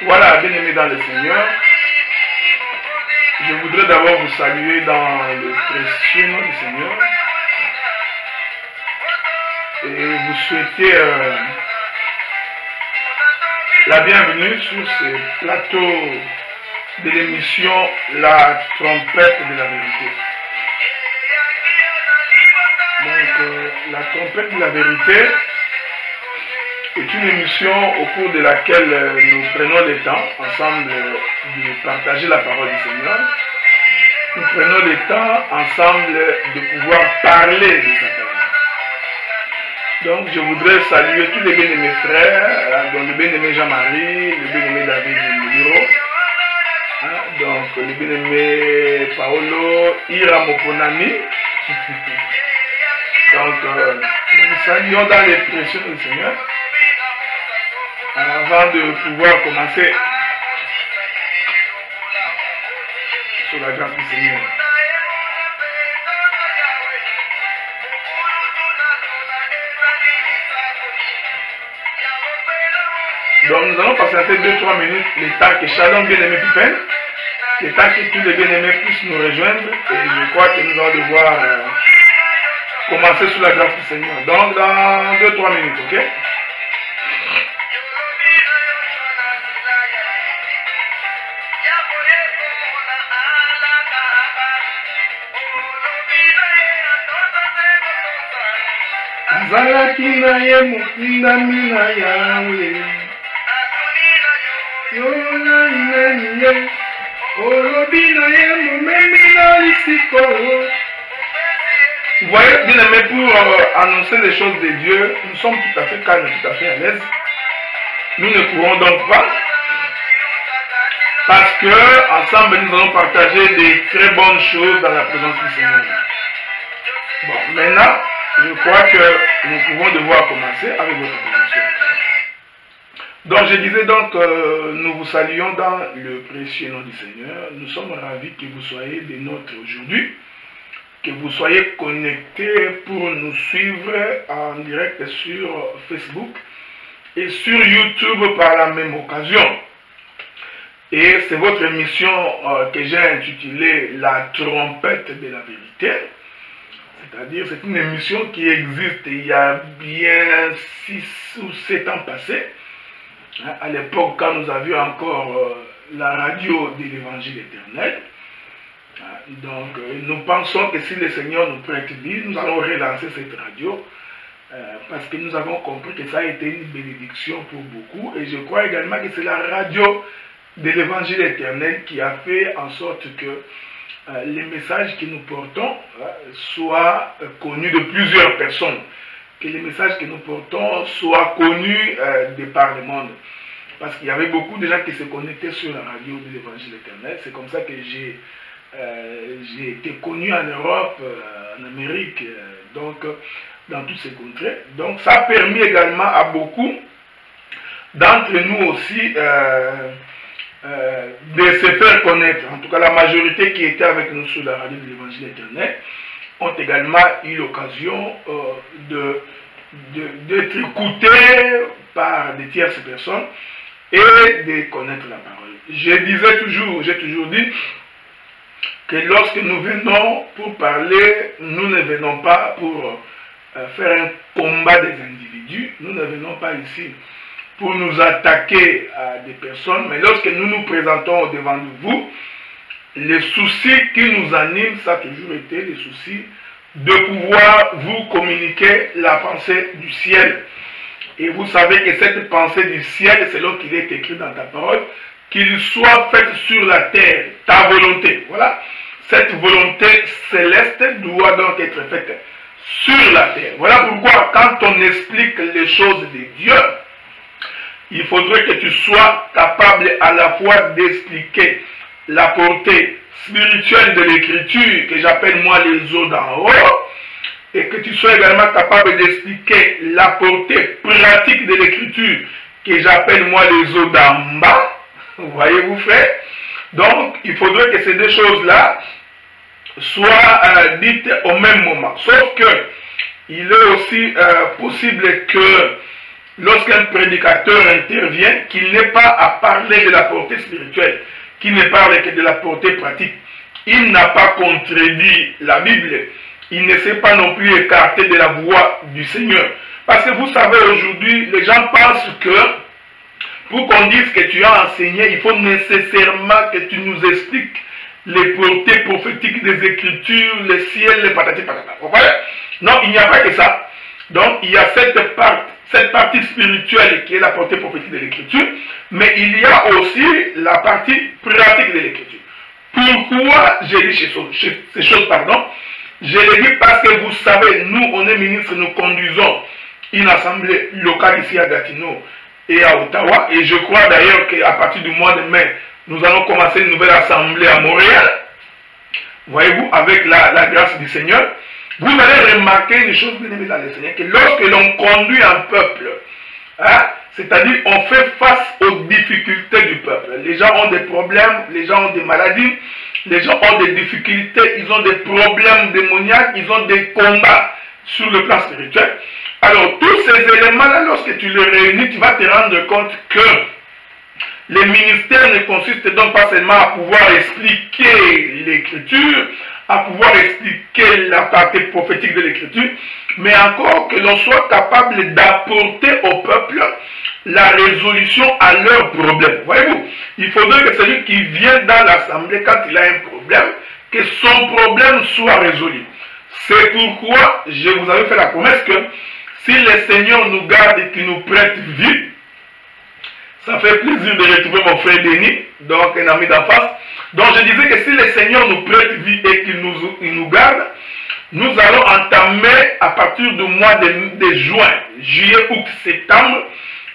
Voilà, bien-aimés dans le Seigneur, je voudrais d'abord vous saluer dans le précieux nom du Seigneur et vous souhaiter la bienvenue sur ce plateau de l'émission La Trompette de la Vérité. Donc, La Trompette de la Vérité est une émission au cours de laquelle nous prenons le temps ensemble de partager la parole du Seigneur. Nous prenons le temps ensemble de pouvoir parler de sa parole. Donc je voudrais saluer tous les bien-aimés frères, dont le bien-aimé Jean-Marie, le bien-aimé David Mouliro, donc le bien-aimé Paolo Iramoponami. Donc nous saluons dans les pressions du Seigneur. Avant de pouvoir commencer sur la grâce du Seigneur. Donc nous allons patienter 2-3 minutes, le temps que Shalom bien-aimé Pipin, le temps que tous les bien-aimés puissent nous rejoindre, et je crois que nous allons devoir commencer sur la grâce du Seigneur. Donc dans 2-3 minutes, ok? Zalaki na ye mokindami na Yawe Yola inani ye Olobi na ye momemi na lisiko. Vous voyez, bien aimé, pour annoncer les choses de Dieu, nous sommes tout à fait calmes, tout à fait à l'aise. Nous ne courons donc pas, parce que ensemble nous allons partager des très bonnes choses dans la présence du Seigneur. Bon, maintenant, je crois que nous pouvons devoir commencer avec votre permission. Donc je disais donc, nous vous saluons dans le précieux nom du Seigneur. Nous sommes ravis que vous soyez des nôtres aujourd'hui, que vous soyez connectés pour nous suivre en direct sur Facebook et sur YouTube par la même occasion. Et c'est votre émission que j'ai intitulée La Trompette de la Vérité. C'est-à-dire, c'est une émission qui existe il y a bien 6 ou 7 ans passés, à l'époque quand nous avions encore la radio de l'Évangile éternel. Donc, nous pensons que si le Seigneur nous prête vie, nous allons relancer cette radio, parce que nous avons compris que ça a été une bénédiction pour beaucoup, et je crois également que c'est la radio de l'Évangile éternel qui a fait en sorte que les messages que nous portons soient connus de plusieurs personnes, que les messages que nous portons soient connus de par le monde. Parce qu'il y avait beaucoup de gens qui se connectaient sur la radio de l'Évangile éternel. C'est comme ça que j'ai été connu en Europe, en Amérique, donc dans toutes ces contrées. Donc ça a permis également à beaucoup d'entre nous aussi de se faire connaître. En tout cas, la majorité qui était avec nous sur la radio de l'Évangile éternel ont également eu l'occasion d'être écoutés par des tierces personnes et de connaître la parole. J'ai toujours dit que lorsque nous venons pour parler, nous ne venons pas pour faire un combat des individus, nous ne venons pas ici pour nous attaquer à des personnes, mais lorsque nous nous présentons au devant de vous, les soucis qui nous animent, ça a toujours été les soucis de pouvoir vous communiquer la pensée du ciel. Et vous savez que cette pensée du ciel, selon qu'il est écrit dans ta parole, qu'il soit fait sur la terre, ta volonté. Voilà. Cette volonté céleste doit donc être faite sur la terre. Voilà pourquoi quand on explique les choses de Dieu, il faudrait que tu sois capable à la fois d'expliquer la portée spirituelle de l'écriture, que j'appelle moi les eaux d'en haut, et que tu sois également capable d'expliquer la portée pratique de l'écriture, que j'appelle moi les eaux d'en bas. Voyez-vous, frère? Donc, il faudrait que ces deux choses-là soient dites au même moment. Sauf que il est aussi possible que lorsqu'un prédicateur intervient, qu'il n'ait pas à parler de la portée spirituelle, qu'il ne parle que de la portée pratique. Il n'a pas contredit la Bible. Il ne s'est pas non plus écarté de la voix du Seigneur. Parce que vous savez, aujourd'hui, les gens pensent que pour qu'on dise que tu as enseigné, il faut nécessairement que tu nous expliques les portées prophétiques des Écritures, le ciel, les patati patata. Vous voyez? Non, il n'y a pas que ça. Donc, il y a cette partie spirituelle qui est la portée prophétique de l'Écriture, mais il y a aussi la partie pratique de l'Écriture. Pourquoi j'ai dit ces choses, pardon? Je l'ai dit parce que vous savez, nous, on est ministres, nous conduisons une assemblée locale ici à Gatineau et à Ottawa, et je crois d'ailleurs qu'à partir du mois de mai, nous allons commencer une nouvelle assemblée à Montréal, voyez-vous, avec la grâce du Seigneur. Vous allez remarquer une chose bien aimée dans le Seigneur, que lorsque l'on conduit un peuple, hein, c'est-à-dire on fait face aux difficultés du peuple. Les gens ont des problèmes, les gens ont des maladies, les gens ont des difficultés, ils ont des problèmes démoniaques, ils ont des combats sur le plan spirituel. Alors tous ces éléments-là, lorsque tu les réunis, tu vas te rendre compte que les ministères ne consistent donc pas seulement à pouvoir expliquer l'Écriture, à pouvoir expliquer la partie prophétique de l'Écriture, mais encore que l'on soit capable d'apporter au peuple la résolution à leurs problèmes. Voyez-vous, il faudrait que celui qui vient dans l'assemblée, quand il a un problème, que son problème soit résolu. C'est pourquoi je vous avais fait la promesse que si le Seigneur nous garde et qu'il nous prête vie, ça fait plaisir de retrouver mon frère Denis, donc un ami d'enfance. Donc je disais que si le Seigneur nous prête vie et qu'il nous garde, nous allons entamer à partir du mois de juin, juillet, août, septembre,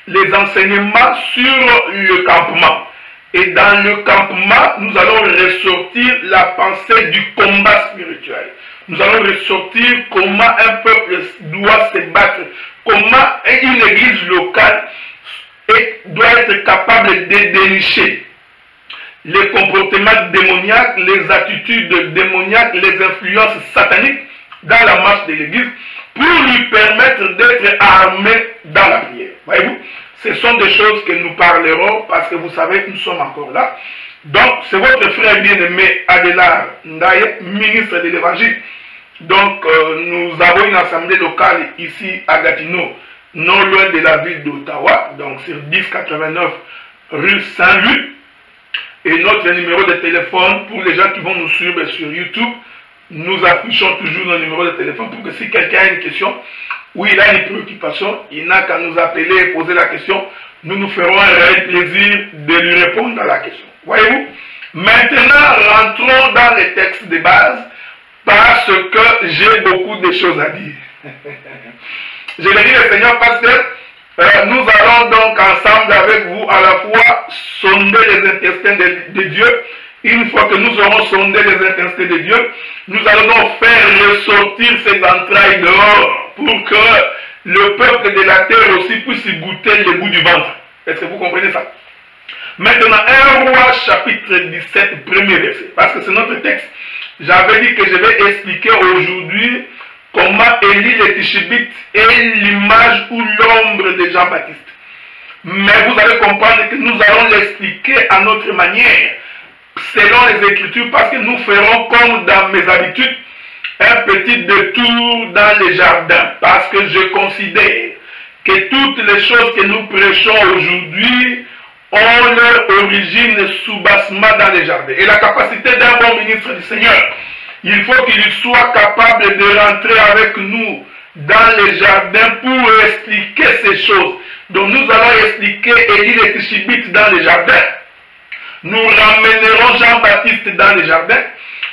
les enseignements sur le campement. Et dans le campement, nous allons ressortir la pensée du combat spirituel. Nous allons ressortir comment un peuple doit se battre, comment une église locale doit être capable de dénicher les comportements démoniaques, les attitudes démoniaques, les influences sataniques dans la marche de l'église pour lui permettre d'être armé dans la prière. Voyez-vous, ce sont des choses que nous parlerons parce que vous savez, nous sommes encore là. Donc, c'est votre frère bien-aimé Adélard Ndaye, ministre de l'Évangile. Donc, nous avons une assemblée locale ici à Gatineau, non loin de la ville d'Ottawa, donc sur 1089 rue Saint-Louis. Et notre numéro de téléphone, pour les gens qui vont nous suivre sur YouTube, nous affichons toujours nos numéros de téléphone pour que si quelqu'un a une question ou il a une préoccupation, il n'a qu'à nous appeler et poser la question. Nous nous ferons un réel plaisir de lui répondre à la question. Voyez-vous? Maintenant, rentrons dans les textes de base parce que j'ai beaucoup de choses à dire. Je le dis le Seigneur parce que nous allons donc ensemble avec vous à la fois sonder les intestins de Dieu. Une fois que nous aurons sondé les intestins de Dieu, nous allons donc faire ressortir ces entrailles dehors pour que le peuple de la terre aussi puisse goûter le goût du ventre. Est-ce que vous comprenez ça? Maintenant, 1 Roi chapitre 17, premier verset, parce que c'est notre texte. J'avais dit que je vais expliquer aujourd'hui comment Élie le Tishbite est l'image ou l'ombre de Jean-Baptiste. Mais vous allez comprendre que nous allons l'expliquer à notre manière, selon les Écritures, parce que nous ferons comme dans mes habitudes, un petit détour dans les jardins, parce que je considère que toutes les choses que nous prêchons aujourd'hui ont leur origine sous-bassement dans les jardins. Et la capacité d'un bon ministre du Seigneur, il faut qu'il soit capable de rentrer avec nous dans les jardins pour expliquer ces choses. Donc nous allons expliquer Élie le Tishbite dans les jardins. Nous ramènerons Jean-Baptiste dans les jardins.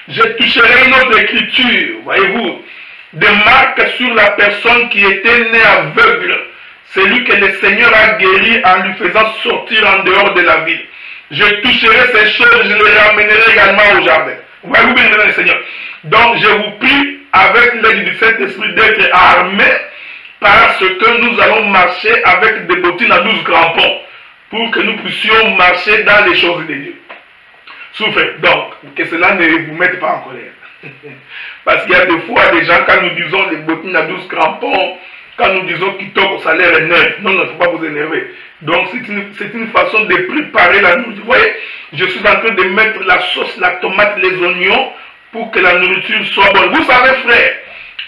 Je toucherai une autre écriture, voyez-vous, de Marc sur la personne qui était née aveugle. Celui que le Seigneur a guéri en lui faisant sortir en dehors de la ville. Je toucherai ces choses, je les ramènerai également au jardin. Voyez-vous bien, le Seigneur. Donc, je vous prie, avec l'aide du Saint-Esprit, d'être armés parce que nous allons marcher avec des bottines à 12 crampons pour que nous puissions marcher dans les choses de Dieu. Souffrez. Donc, que cela ne vous mette pas en colère. Parce qu'il y a des fois, des gens, quand nous disons les bottines à 12 crampons, quand nous disons kitoko, ça l'air énerve. Non, non, il ne faut pas vous énerver. Donc c'est une façon de préparer la nourriture. Vous voyez, je suis en train de mettre la sauce, la tomate, les oignons pour que la nourriture soit bonne. Vous savez, frère,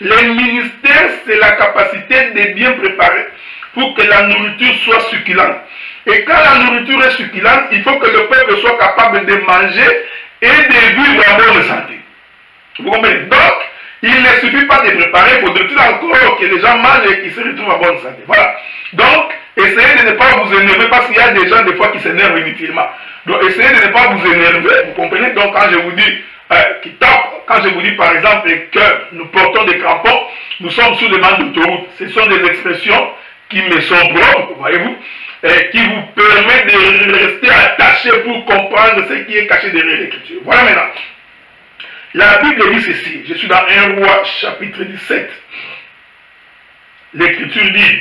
les ministères, c'est la capacité de bien préparer pour que la nourriture soit succulente. Et quand la nourriture est succulente, il faut que le peuple soit capable de manger et de vivre en bonne santé. Vous comprenez? Donc, il ne suffit pas de préparer, il faudrait encore que les gens mangent et qu'ils se retrouvent en bonne santé. Voilà. Donc, essayez de ne pas vous énerver parce qu'il y a des gens des fois qui s'énervent inutilement. Donc, essayez de ne pas vous énerver. Vous comprenez? Donc, quand je vous dis quand je vous dis par exemple que nous portons des crampons, nous sommes sur des bandes d'autoroute. Ce sont des expressions qui me sont propres, voyez-vous, qui vous permettent de rester attachés pour comprendre ce qui est caché derrière l'écriture. Voilà maintenant. La Bible dit ceci, je suis dans 1 Roi chapitre 17. L'écriture dit,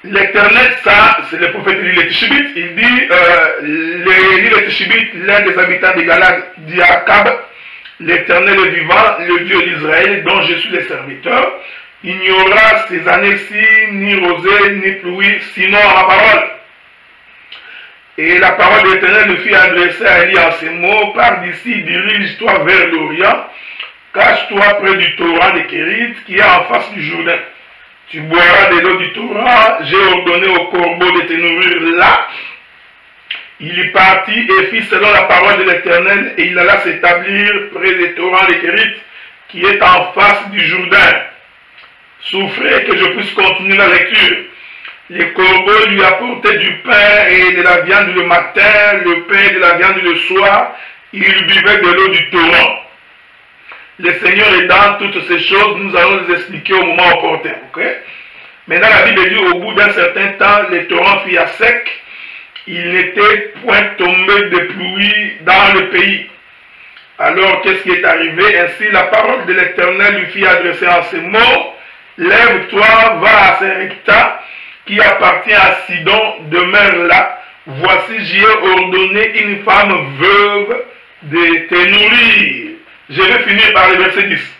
l'Éternel, ça c'est le prophète Élie le Tishbite, il dit, Élie le Tishbite, l'un des habitants de Galade, dit à Akab, l'Éternel est vivant, le Dieu d'Israël, dont je suis le serviteur, il n'y aura ces années-ci ni rosée ni pluie, sinon à ma parole. Et la parole de l'Éternel le fit adresser à Élie en ces mots, pars d'ici, dirige-toi vers l'Orient, cache-toi près du torrent de Kérit qui est en face du Jourdain. Tu boiras de l'eau du torrent, j'ai ordonné au corbeau de te nourrir là. Il y partit et fit selon la parole de l'Éternel, et il alla s'établir près du torrent de Kérit qui est en face du Jourdain. Souffrez que je puisse continuer la lecture. Les corbeaux lui apportaient du pain et de la viande le matin, le pain et de la viande le soir. Il buvait de l'eau du torrent. Le Seigneur est dans toutes ces choses, nous allons les expliquer au moment opportun. Okay? Maintenant, la Bible dit, au bout d'un certain temps, le torrent fut à sec. Il n'était point tombé de pluie dans le pays. Alors, qu'est-ce qui est arrivé? Ainsi, la parole de l'Éternel lui fit adresser en ces mots, lève-toi, va à Sarepta, qui appartient à Sidon, demeure là. Voici, j'y ai ordonné une femme veuve de te nourrir. Je vais finir par le verset 10.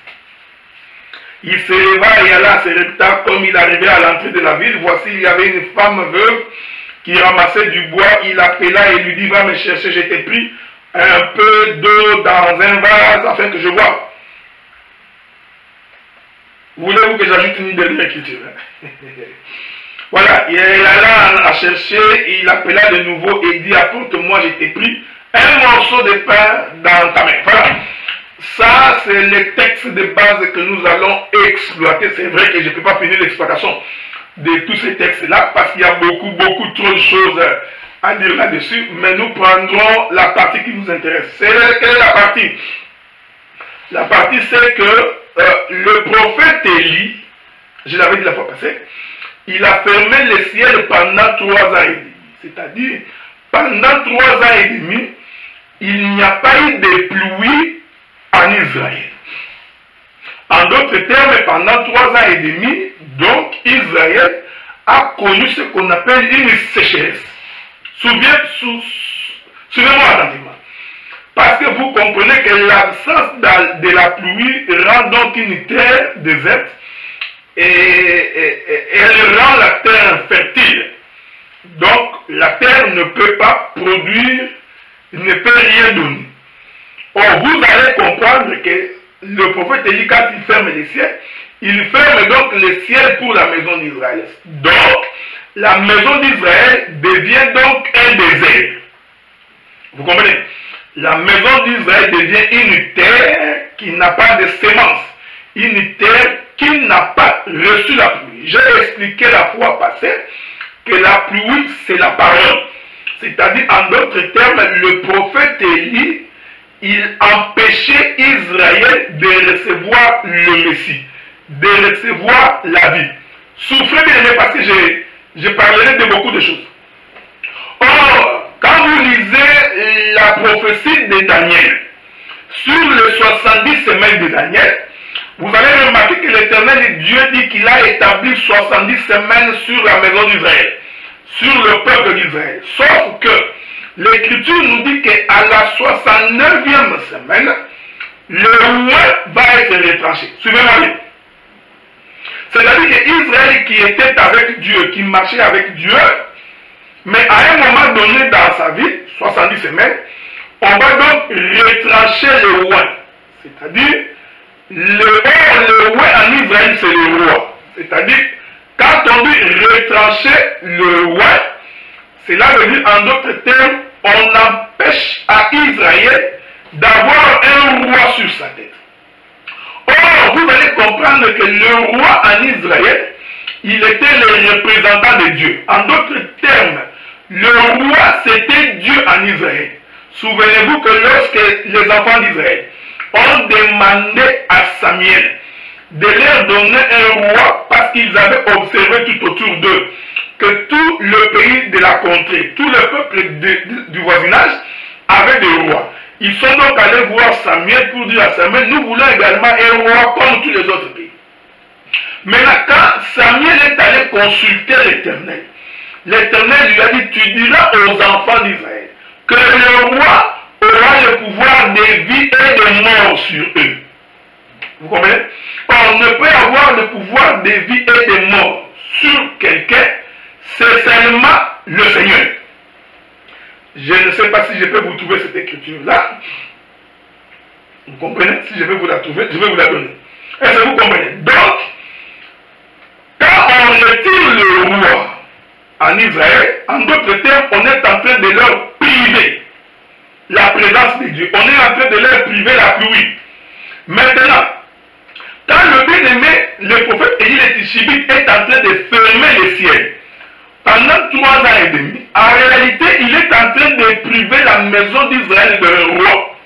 Il se leva et alla à Sarepta, comme il arrivait à l'entrée de la ville. Voici, il y avait une femme veuve qui ramassait du bois. Il appela et lui dit, va me chercher, je t'ai pris un peu d'eau dans un vase afin que je boive. Voulez-vous que j'ajoute une dernière écriture? Voilà, il alla à chercher, et il appela de nouveau et dit, apporte-moi, je t'ai pris un morceau de pain dans ta main. Voilà. Ça, c'est le texte de base que nous allons exploiter. C'est vrai que je ne peux pas finir l'exploitation de tous ces textes-là, parce qu'il y a beaucoup trop de choses à dire là-dessus, mais nous prendrons la partie qui nous intéresse. Quelle est la partie? La partie, c'est que le prophète Élie, je l'avais dit la fois passée, il a fermé le ciel pendant 3 ans et demi. C'est-à-dire, pendant 3 ans et demi, il n'y a pas eu de pluie en Israël. En d'autres termes, pendant 3 ans et demi, donc Israël a connu ce qu'on appelle une sécheresse. Suivez-moi attentivement. Parce que vous comprenez que l'absence de la pluie rend donc une terre déserte et elle rend la terre infertile. Donc la terre ne peut pas produire, ne peut rien donner. Or, vous allez comprendre que le prophète Élie, quand il ferme les ciels, il ferme donc les ciels pour la maison d'Israël. Donc, la maison d'Israël devient donc un désert. Vous comprenez? La maison d'Israël devient une terre qui n'a pas de sémence. Une terre qui n'a pas reçu la pluie. J'ai expliqué la fois passée que la pluie, c'est la parole. C'est-à-dire, en d'autres termes, le prophète Élie, il empêchait Israël de recevoir le Messie, de recevoir la vie. Souffrez bien, parce que je parlerai de beaucoup de choses. Or, quand vous lisez la prophétie de Daniel, sur les 70 semaines de Daniel, vous allez remarquer que l'Éternel Dieu dit qu'il a établi 70 semaines sur la maison d'Israël, sur le peuple d'Israël. Sauf que l'Écriture nous dit qu'à la 69e semaine, le roi va être retranché. Suivez-moi bien. C'est-à-dire qu'Israël qui était avec Dieu, qui marchait avec Dieu, mais à un moment donné dans sa vie, 70 semaines, on va donc retrancher le roi. C'est-à-dire, le roi en Israël, c'est le roi. C'est-à-dire, quand on dit retrancher le roi, cela veut dire en d'autres termes, on empêche à Israël d'avoir un roi sur sa tête. Or, vous allez comprendre que le roi en Israël, il était le représentant de Dieu. En d'autres termes, le roi, c'était Dieu en Israël. Souvenez-vous que lorsque les enfants d'Israël ont demandé à Samuel de leur donner un roi parce qu'ils avaient observé tout autour d'eux que tout le pays de la contrée, tout le peuple du voisinage avait des rois. Ils sont donc allés voir Samuel pour dire à Samuel, nous voulons également un roi comme tous les autres pays. Maintenant, quand Samuel est allé consulter l'Éternel, l'Éternel lui a dit, tu diras aux enfants d'Israël que le roi aura le pouvoir de vie et de mort sur eux. Vous comprenez? On ne peut avoir le pouvoir de vie et de mort sur quelqu'un, c'est seulement le Seigneur. Je ne sais pas si je peux vous trouver cette écriture-là. Vous comprenez? Si je vais vous la trouver, je vais vous la donner. Est-ce que vous comprenez? Donc, quand on retire le roi en Israël, en d'autres termes, on est en train de leur priver la présence de Dieu. On est en train de leur priver la pluie. Maintenant, quand le bien-aimé, le prophète Élie le Tishibite est en train de fermer le ciel, pendant 3 ans et demi, en réalité, il est en train de priver la maison d'Israël d'un roi.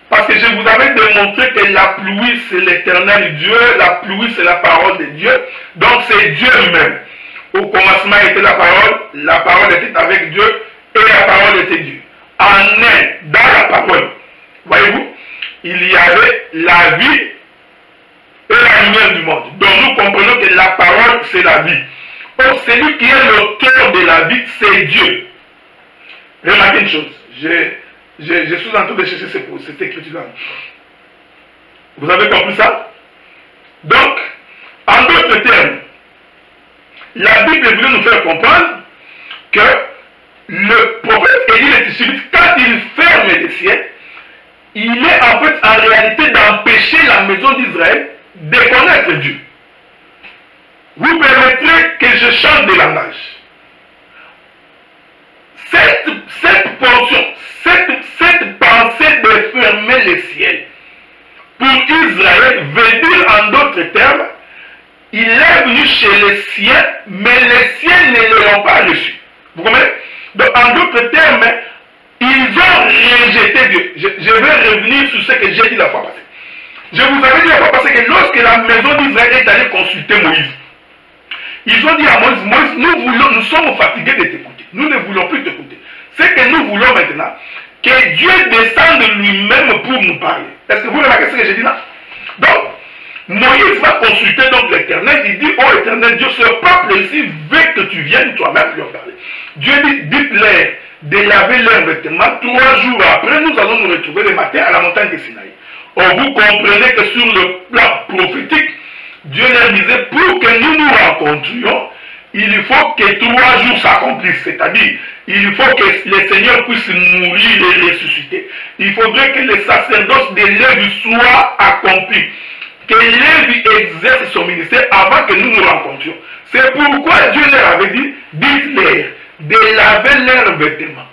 Parce que je vous avais démontré que la pluie, c'est l'éternel Dieu, la pluie, c'est la parole de Dieu. Donc, c'est Dieu même. Au commencement était la parole était avec Dieu, et la parole était Dieu. En un, dans la parole, voyez-vous, il y avait la vie et la lumière du monde. Donc, nous comprenons que la parole, c'est la vie. Or, celui qui est l'auteur de la vie, c'est Dieu. Remarquez une chose, je suis en train de chercher cette écriture-là. Vous avez compris ça? Donc, en d'autres termes, la Bible voulait nous faire comprendre que le prophète Élie le Tishibite, quand il ferme les ciels, il est en fait en réalité d'empêcher la maison d'Israël de connaître Dieu. Vous permettrez que je change de langage. Cette portion, cette pensée de fermer les ciels pour Israël veut dire en d'autres termes, il est venu chez les siens, mais les siens ne l'ont pas reçu. Vous comprenez? Donc en d'autres termes, ils ont rejeté Dieu. Je vais revenir sur ce que j'ai dit la fois passée. Je vous avais dit la fois passée que lorsque la maison d'Israël est allée consulter Moïse, ils ont dit à Moïse, Moïse, nous sommes fatigués de t'écouter. Nous ne voulons plus t'écouter. Ce que nous voulons maintenant, que Dieu descende lui-même pour nous parler. Est-ce que vous remarquez ce que j'ai dit là? Donc, Moïse va consulter donc l'Éternel. Il dit, oh Éternel Dieu, ce peuple ici veut que tu viennes toi-même lui en parler. Dieu dit, dites-leur de laver leurs vêtements. 3 jours après, nous allons nous retrouver le matin à la montagne de Sinaï. Or, vous comprenez que sur le plan prophétique, Dieu leur disait, pour que nous nous rencontrions, il faut que 3 jours s'accomplissent. C'est-à-dire, il faut que le Seigneur puisse mourir et ressusciter. Il faudrait que le sacerdoce de Lévi soit accompli. Que Lévi exerce son ministère avant que nous nous rencontrions. C'est pourquoi Dieu leur avait dit, dites-leur de laver leurs vêtements.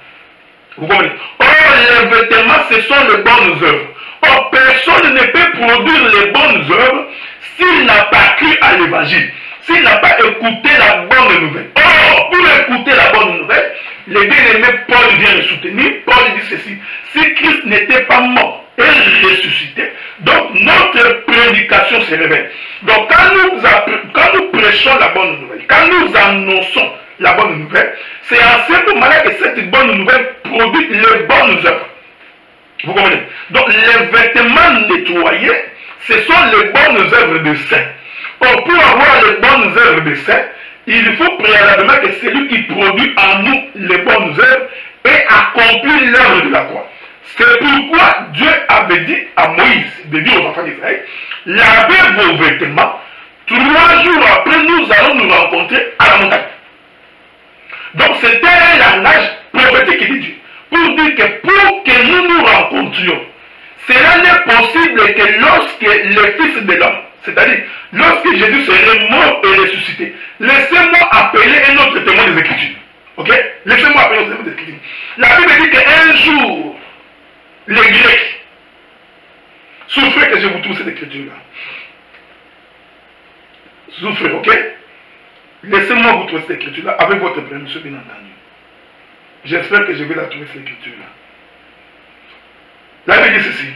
Vous comprenez? Or, les vêtements, ce sont les bonnes œuvres. Or, personne ne peut produire les bonnes œuvres s'il n'a pas cru à l'évangile, s'il n'a pas écouté la bonne nouvelle. Or, pour écouter la bonne nouvelle, le bien-aimé Paul vient le soutenir. Paul dit ceci, si Christ n'était pas mort et ressuscité, donc notre prédication se révèle. Donc quand nous prêchons la bonne nouvelle, quand nous annonçons la bonne nouvelle, c'est en ce moment-là que cette bonne nouvelle produit les bonnes œuvres. Vous comprenez? Donc les vêtements nettoyés, ce sont les bonnes œuvres de saints. Or, pour avoir les bonnes œuvres de saints, il faut préalablement que celui qui produit en nous les bonnes œuvres ait accompli l'œuvre de la croix. C'est pourquoi Dieu avait dit à Moïse, de dire aux enfants d'Israël, lavez vos vêtements 3 jours après, nous allons nous rencontrer à la montagne. Donc c'était un langage prophétique de Dieu. Pour dire que pour que nous nous rencontrions, cela n'est possible que lorsque le Fils de l'homme, c'est-à-dire lorsque Jésus serait mort et ressuscité. Laissez-moi appeler un autre témoin des Écritures. Ok? Laissez-moi appeler un autre témoin des Écritures. La Bible dit qu'un jour, les Grecs souffrez que je vous trouve cette écriture-là. Souffrez, ok? Laissez-moi vous trouver cette écriture-là avec votre permission, bien entendu. J'espère que je vais la trouver cette écriture-là. La Bible dit ceci.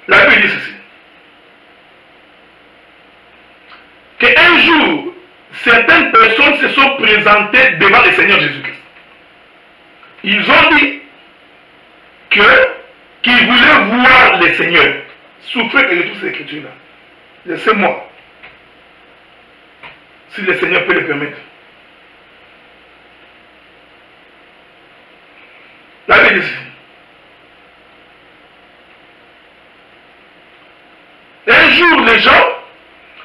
La Bible dit ceci. Qu'un jour, certaines personnes se sont présentées devant le Seigneur Jésus-Christ. Ils ont dit qu'ils voulaient voir le Seigneur. Souffrez que je trouve cette écriture-là. Laissez-moi. Si le Seigneur peut le permettre. La Bible dit ceci. Un jour, les gens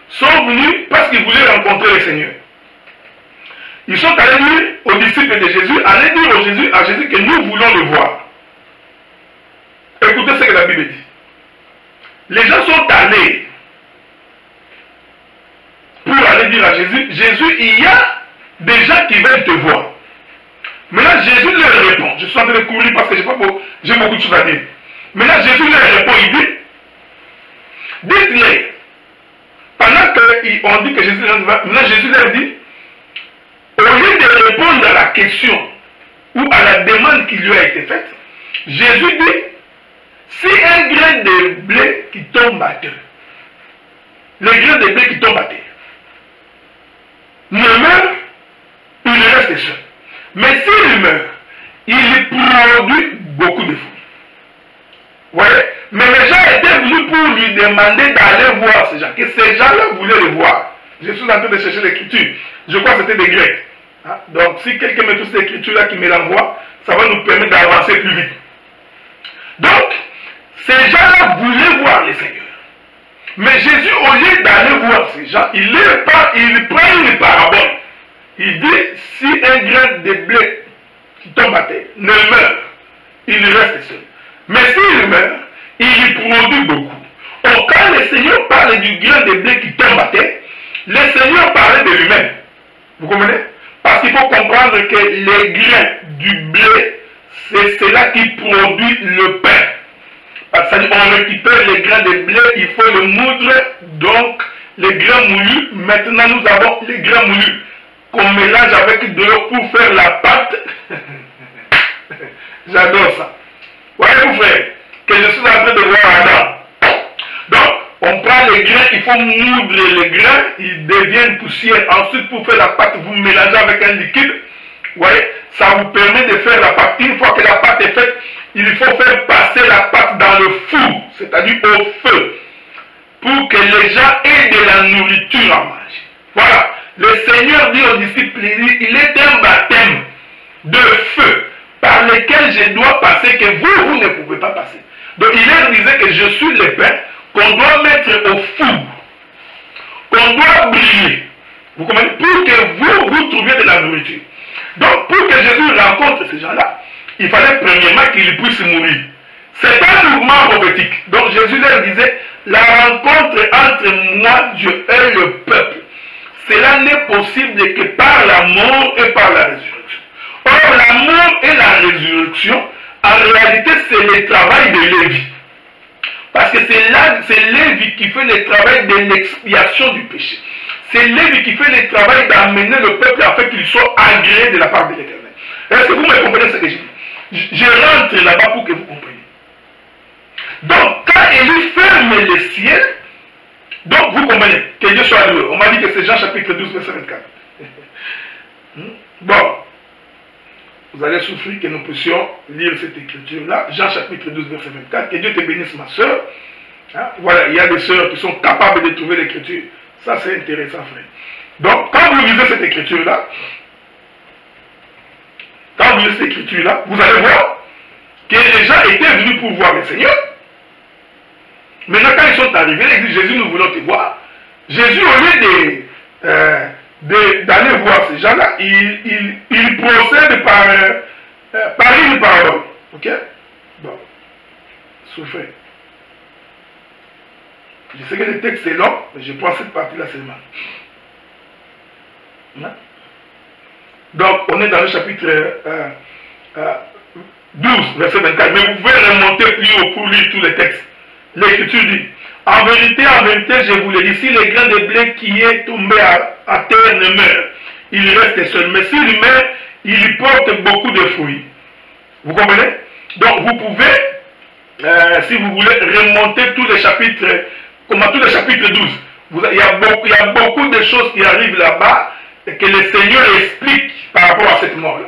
sont venus parce qu'ils voulaient rencontrer le Seigneur. Ils sont allés dire aux disciples de Jésus, allez dire à Jésus que nous voulons le voir. Écoutez ce que la Bible dit. Les gens sont allés pour aller dire à Jésus, Jésus, il y a des gens qui veulent te voir. Maintenant, Jésus leur répond. Je suis en train de courir parce que j'ai beaucoup de choses à dire. Maintenant, Jésus leur répond, il dit, dites-les, pendant qu'on dit que Jésus leur dit, maintenant Jésus leur dit, au lieu de répondre à la question ou à la demande qui lui a été faite, Jésus dit, si un grain de blé qui tombe à terre, le grain de blé qui tombe à terre, ne meurt, il reste seul. Mais s'il meurt, il produit beaucoup de fruits. Vous voyez? Mais les gens étaient venus pour lui demander d'aller voir ces gens, que ces gens-là voulaient le voir. Je suis en train de chercher l'écriture. Je crois que c'était des Grecs. Hein? Donc, si quelqu'un met toute cette écriture-là qui me l'envoie, ça va nous permettre d'avancer plus vite. Donc, ces gens-là voulaient voir le Seigneur. Mais Jésus, au lieu d'aller voir ces gens, il prend une parabole. Il dit, si un grain de blé qui tombe à terre ne meurt, il reste seul. Mais s'il meurt, il produit beaucoup. Or, quand le Seigneur parle du grain de blé qui tombe à terre, le Seigneur parlait de lui-même. Vous comprenez? Parce qu'il faut comprendre que les grains du blé, c'est cela qui produit le pain. Parce qu'on récupère les grains de blé, il faut le moudre, donc les grains moulus. Maintenant, nous avons les grains moulus qu'on mélange avec de l'eau pour faire la pâte. J'adore ça. Voyez-vous, frère, que je suis en train de voir Adam. Donc, on prend les grains, il faut moudre les grains, ils deviennent poussière. Ensuite, pour faire la pâte, vous mélangez avec un liquide. Vous voyez, ça vous permet de faire la pâte. Une fois que la pâte est faite, il faut faire passer la pâte dans le four, c'est-à-dire au feu, pour que les gens aient de la nourriture à manger. Voilà. Le Seigneur dit aux disciples, il est un baptême de feu par lequel je dois passer que vous ne pouvez pas passer. Donc il leur disait que je suis le pain qu'on doit mettre au four, qu'on doit briller. Vous comprenez? Pour que vous trouviez de la nourriture. Donc pour que Jésus rencontre ces gens-là, il fallait premièrement qu'ils puissent mourir. C'est un mouvement prophétique. Donc Jésus leur disait, la rencontre entre moi, Dieu et le peuple, cela n'est possible que par la mort et par la résurrection. Or, la mort et la résurrection, en réalité, c'est le travail de Lévi. Parce que c'est Lévi qui fait le travail de l'expiation du péché. C'est Lévi qui fait le travail d'amener le peuple afin qu'il soit agréé de la part de l'Éternel. Est-ce que vous me comprenez ce que je dis? Je rentre là-bas pour que vous compreniez. Donc, quand Élie ferme le ciel, donc vous comprenez que Dieu soit loué. On m'a dit que c'est Jean chapitre 12, verset 24. Bon, vous allez souffrir que nous puissions lire cette écriture-là. Jean chapitre 12, verset 24. Que Dieu te bénisse, ma soeur. Hein? Voilà, il y a des sœurs qui sont capables de trouver l'écriture. Ça, c'est intéressant, frère. Donc, quand vous lisez cette écriture-là, vous allez voir que les gens étaient venus pour voir le Seigneur. Maintenant, quand ils sont arrivés, ils disent, Jésus, nous voulons te voir. Jésus, au lieu d'aller voir ces gens-là, il procède par une parole. Ok? Bon. Souffrez. Je sais que le texte est long, mais je prends cette partie-là seulement. Hein? Donc, on est dans le chapitre 12, verset 24. Mais vous pouvez remonter plus haut pour lire tous les textes. L'Écriture dit, en vérité, je vous le dis, si le grain de blé qui est tombé à terre ne meurt, il reste seul. Mais s'il meurt, il porte beaucoup de fruits. Vous comprenez? Donc, vous pouvez, si vous voulez, remonter tous les chapitres, comme à tous les chapitres 12. Il y a beaucoup de choses qui arrivent là-bas et que le Seigneur explique par rapport à cette mort-là.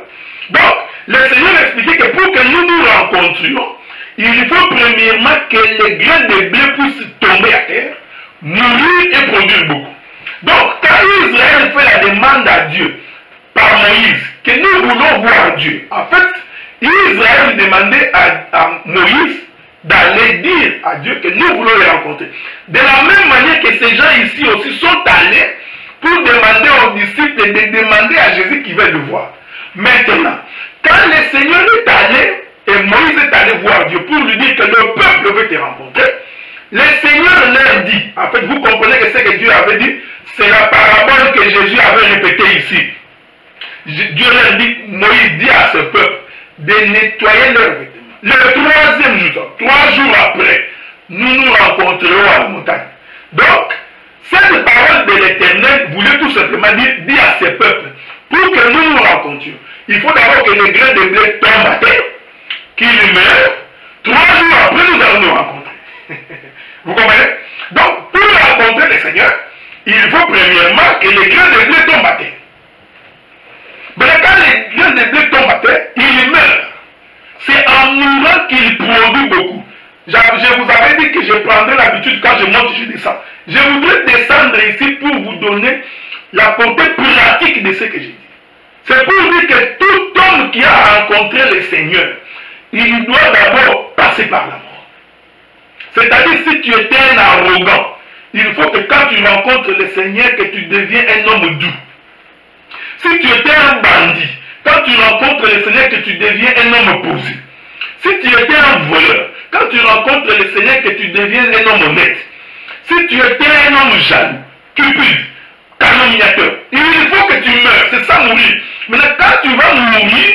Donc, le Seigneur expliquait que pour que nous nous rencontrions, il faut premièrement que les grains de blé puissent tomber à terre, mourir et produire beaucoup. Donc, quand Israël fait la demande à Dieu, par Moïse, que nous voulons voir Dieu, en fait, Israël demandait à Moïse d'aller dire à Dieu que nous voulons les rencontrer. De la même manière que ces gens ici aussi sont allés pour demander aux disciples de demander à Jésus qui veut le voir. Maintenant, quand le Seigneur est allé, et Moïse est allé voir Dieu pour lui dire que le peuple veut te rencontrer, le Seigneur leur dit, en fait vous comprenez que ce que Dieu avait dit, c'est la parabole que Jésus avait répétée ici. Dieu leur dit, Moïse dit à ce peuple de nettoyer leurs vêtements. Le troisième jour, 3 jours après, nous nous rencontrerons à la montagne. Donc, cette parole de l'Éternel voulait tout simplement dire à ce peuple, pour que nous nous rencontrions, il faut d'abord que les grains de blé tombent à terre, qu'il meure. 3 jours après, nous allons nous rencontrer. Vous comprenez? Donc, pour rencontrer le Seigneur, il faut premièrement que les grains de blé tombent à terre. Mais quand les grains de blé tombent à terre, il meurt. C'est en mourant qu'il produit beaucoup. Je vous avais dit que je prendrais l'habitude quand je monte, je descends. Je voudrais descendre ici pour vous donner la portée pratique de ce que j'ai dit. C'est pour dire que tout homme qui a rencontré le Seigneur, il doit d'abord passer par la mort. C'est-à-dire, si tu étais un arrogant, il faut que quand tu rencontres le Seigneur, que tu deviens un homme doux. Si tu étais un bandit, quand tu rencontres le Seigneur, que tu deviens un homme posé. Si tu étais un voleur, quand tu rencontres le Seigneur, que tu deviens un homme honnête. Si tu étais un homme jaloux, cupide, calomniateur, il faut que tu meurs, c'est ça mourir. Maintenant, quand tu vas mourir,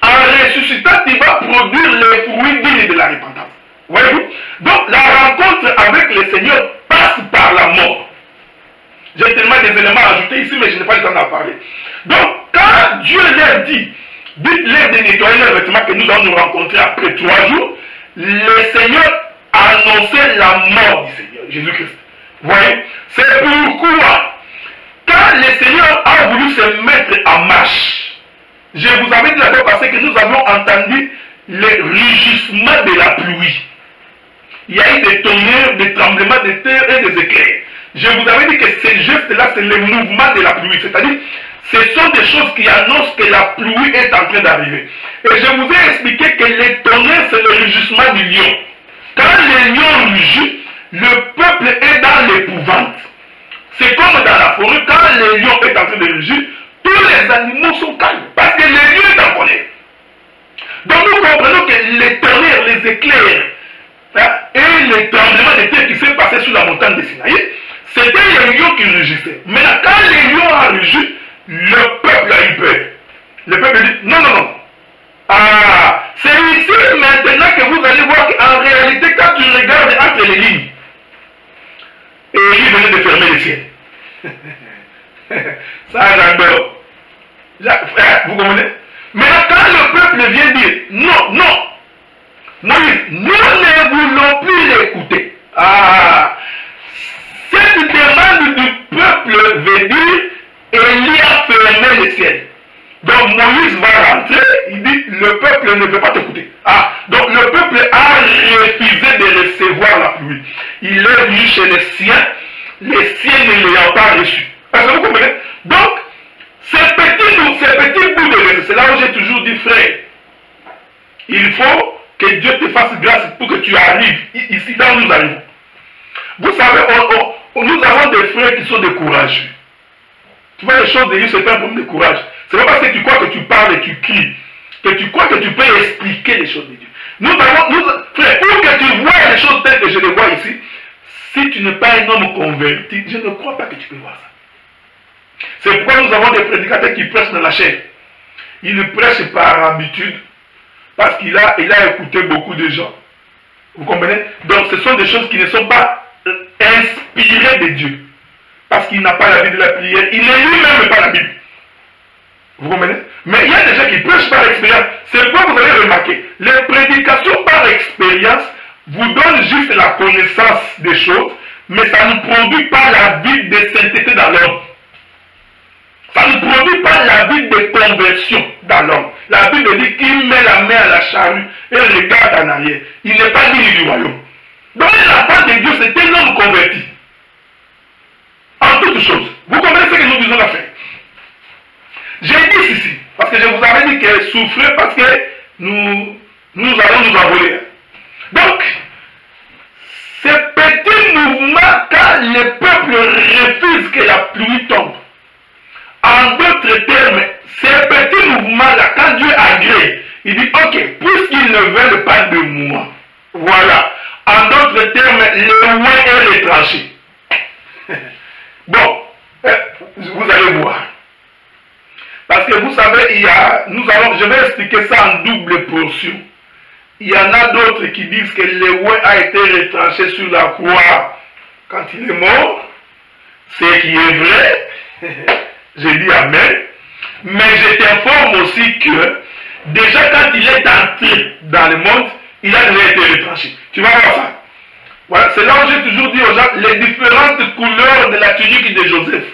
en ressuscitant, tu vas produire les fruits dignes de la repentance. Voyez-vous? Donc, la rencontre avec le Seigneur passe par la mort. J'ai tellement des éléments à ajouter ici, mais je n'ai pas le temps d'en parler. Donc, quand Dieu leur dit, dites-leur de nettoyer leurs vêtements que nous allons nous rencontrer après 3 jours, le Seigneur annonçait la mort du Seigneur, Jésus-Christ. Vous voyez? C'est pourquoi, quand le Seigneur a voulu se mettre en marche, je vous avais dit d'abord parce que nous avons entendu le rugissement de la pluie. Il y a eu des tonnerres, des tremblements de terre et des éclairs. Je vous avais dit que ces gestes-là, c'est le mouvement de la pluie. C'est-à-dire, ce sont des choses qui annoncent que la pluie est en train d'arriver. Et je vous ai expliqué que les tonnerres, c'est le rugissement du lion. Quand le lion rugit, le peuple est dans l'épouvante. C'est comme dans la forêt, quand le lion est en train de rugir, tous les animaux sont calmes. Parce que le lion est en colère. Donc nous comprenons que les tonnerres, les éclairs, et les tremblements de terre qui s'est passé sur la montagne de Sinaï, c'était les lions qui rugissaient. Mais là, quand les lions ont rugi, le peuple a eu peur. Le peuple dit, non, non, non. Ah, c'est ici maintenant que vous allez voir qu'en réalité, quand tu regardes entre les lignes, et il venait de fermer les ciels. Ça, j'adore. Vous comprenez? Maintenant, quand le peuple vient dire, non, non, Moïse, nous ne voulons plus l'écouter. Ah, cette demande du peuple veut dire, Élie a fermé le ciel. Donc Moïse va rentrer, il dit, le peuple ne veut pas t'écouter. Ah, donc le peuple a refusé de recevoir la pluie. Il est venu chez les siens ne l'ayant pas reçu. Est-ce que vous comprenez? Donc, ces petits bouts de laisse, c'est là où j'ai toujours dit, frère, il faut que Dieu te fasse grâce pour que tu arrives ici, là où nous arrivons. Vous savez, nous avons des frères qui sont découragés. Tu vois, les choses de Dieu, c'est pas un problème de courage. C'est pas parce que tu crois que tu parles et tu cries, que tu crois que tu peux expliquer les choses de Dieu. Frère, pour que tu vois les choses telles que je les vois ici, si tu n'es pas un homme converti, je ne crois pas que tu peux voir ça. C'est pourquoi nous avons des prédicateurs qui prêchent dans la chaîne. Ils ne prêchent par habitude, parce qu'il a écouté beaucoup de gens. Vous comprenez? Donc ce sont des choses qui ne sont pas inspirées de Dieu. Parce qu'il n'a pas la vie de la prière. Il n'est lui-même pas la Bible. Vous comprenez? Mais il y a des gens qui prêchent par expérience. C'est pourquoi vous avez remarqué, les prédications par expérience vous donnent juste la connaissance des choses, mais ça ne produit pas la vie de sainteté dans l'homme. Ça ne produit pas la vie de conversion dans l'homme. La Bible dit qu'il met la main à la charrue et regarde en arrière. Il n'est pas digne du royaume. Donc l'enfant de Dieu, c'est un homme converti. En toutes choses. Vous comprenez ce que nous disons à faire? J'ai dit ceci, parce que je vous avais dit que souffrez parce que nous allons nous envoler. Donc, ce petit mouvement, quand le peuple refuse que la pluie tombe, en d'autres termes, ce petit mouvement-là, quand Dieu agrée, il dit, ok, puisqu'ils ne veulent pas de moi, voilà. En d'autres termes, le roi est retranché. Bon, vous allez voir. Parce que vous savez, je vais expliquer ça en double portion. Il y en a d'autres qui disent que le roi a été retranché sur la croix quand il est mort. Ce qui est vrai. Je dis Amen. Mais je t'informe aussi que déjà quand il est entré dans le monde, il a déjà été retranché. Tu vas voir ça. Voilà, c'est là où j'ai toujours dit aux gens les différentes couleurs de la tunique de Joseph.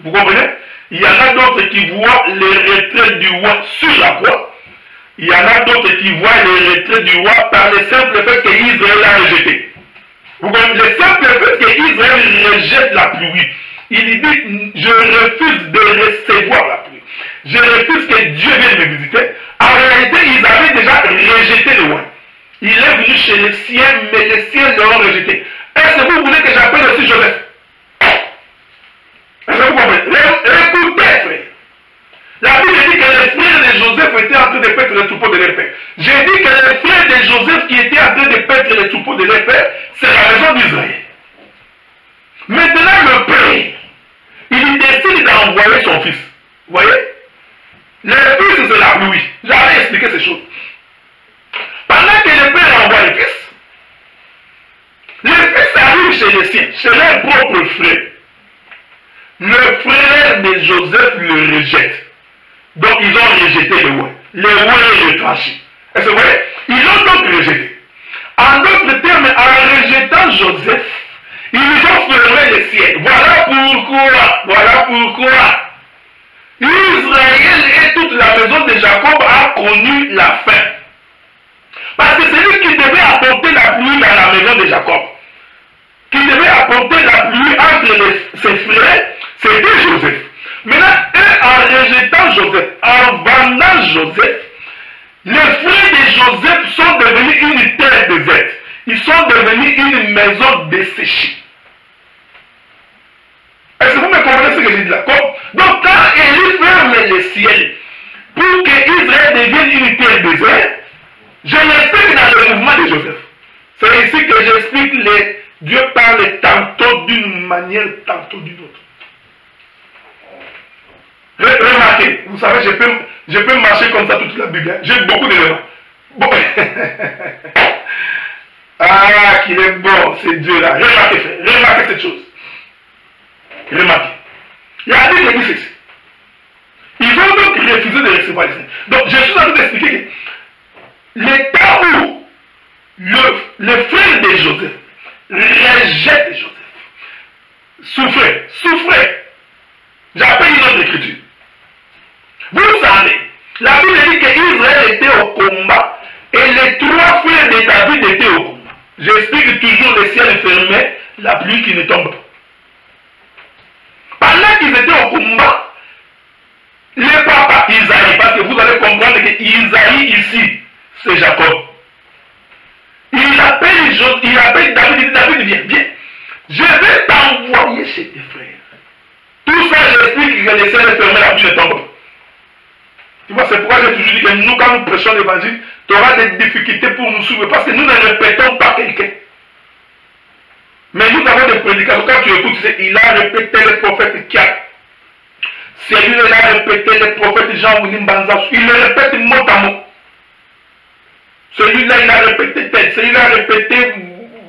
Vous comprenez? Il y en a d'autres qui voient les retraits du roi sur la croix. Il y en a d'autres qui voient les retraits du roi par le simple fait qu'Israël l'a rejeté. Vous comprenez? Le simple fait qu'Israël rejette la pluie. Il dit, je refuse de recevoir la pluie. Je refuse que Dieu vienne me visiter. En réalité, ils avaient déjà rejeté le roi. Il est venu chez les siens, mais les siens l'ont rejeté. Est-ce que vous voulez que j'appelle aussi Joseph? Est-ce que vous comprenez? Écoutez, frère. La Bible dit que les frères de Joseph étaient en train de paître les troupeaux de leur père. J'ai dit que les frères de Joseph qui étaient en train de paître les troupeaux de leur père, c'est la maison d'Israël. Maintenant, le père, il décide d'envoyer son fils. Vous voyez? Le fils, c'est la pluie. J'allais expliquer ces choses. Pendant que le père envoie le fils arrive chez les siens, chez leur propre frère. Le frère de Joseph le rejette. Donc ils ont rejeté le roi. Le roi est retranché. Est-ce que vous voyez? Ils l'ont donc rejeté. En d'autres termes, en rejetant Joseph, ils ont fermé les ciels. Voilà pourquoi Israël et toute la maison de Jacob a connu la faim. Parce que celui qui devait apporter la pluie dans la maison de Jacob, qui devait apporter la pluie entre ses frères, c'était Joseph. Maintenant, eux, en rejetant Joseph, en vendant Joseph, les frères de Joseph sont devenus une terre déserte. Ils sont devenus une maison desséchée. Est-ce que vous me comprenez ce que je dis là? Donc, quand Élie ferme les ciels pour que Israël devienne une terre déserte, je l'explique dans le mouvement de Joseph. C'est ici que j'explique Dieu parle tantôt d'une manière, tantôt d'une autre. Remarquez, vous savez, je peux marcher comme ça toute la Bible. Hein. J'ai beaucoup d'éléments. Bon. Ah, qu'il est bon, c'est Dieu là. Remarquez, frère, remarquez cette chose. Remarquez. Il y a des églises. Ils ont donc refusé de recevoir les saints. Donc, je suis en train d'expliquer que le temps où le frère de Joseph rejette Joseph, souffrait. J'appelle une autre écriture. Vous savez, la Bible dit qu'Israël était au combat et les trois frères de David étaient au combat. J'explique toujours les ciels fermés, la pluie qui ne tombe pas. Pendant qu'ils étaient au combat, le papa Isaïe, parce que vous allez comprendre que Isaïe ici, c'est Jacob. Il appelle David, il dit David, viens. dit que les ciels fermés, la bouche ne tombe pas. Tu vois, c'est pourquoi j'ai toujours dit que nous, quand nous prêchons l'évangile, tu auras des difficultés pour nous suivre parce que nous ne répétons pas quelqu'un. Mais nous avons des prédications. Quand tu écoutes, tu sais, il a répété les prophètes Kiak. Celui-là, il a répété les prophètes Jean-Willy Banza. Il le répète mot à mot. Celui-là, il a répété tel. Celui-là a répété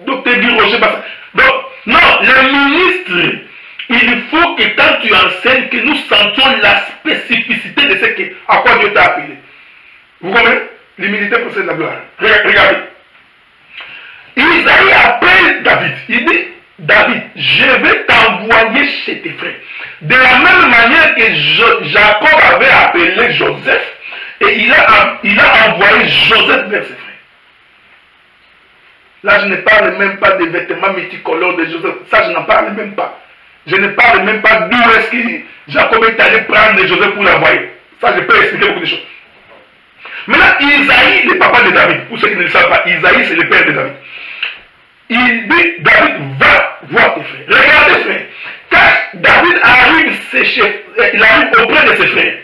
Dr. Guy Roger Bassa. Donc, non, les ministres, il faut que quand tu enseignes, que nous sentions la spécificité de ce à quoi Dieu t'a appelé. Vous comprenez? L'humilité possède la gloire. Regardez. Isaïe appelle David. Il dit, David, je vais t'envoyer chez tes frères. De la même manière que Jacob avait appelé Joseph, et il a envoyé Joseph vers ses frères. Là, je ne parle même pas des vêtements multicolores de Joseph. Ça, je n'en parle même pas. Je ne parle même pas d'où est-ce que Jacob est allé prendre Joseph pour l'envoyer. Ça, je peux expliquer beaucoup de choses. Maintenant, Isaïe, le papa de David, pour ceux qui ne le savent pas, Isaïe, c'est le père de David. Il dit, David, va voir tes frères. Regardez, frères. Quand David arrive, il arrive auprès de ses frères.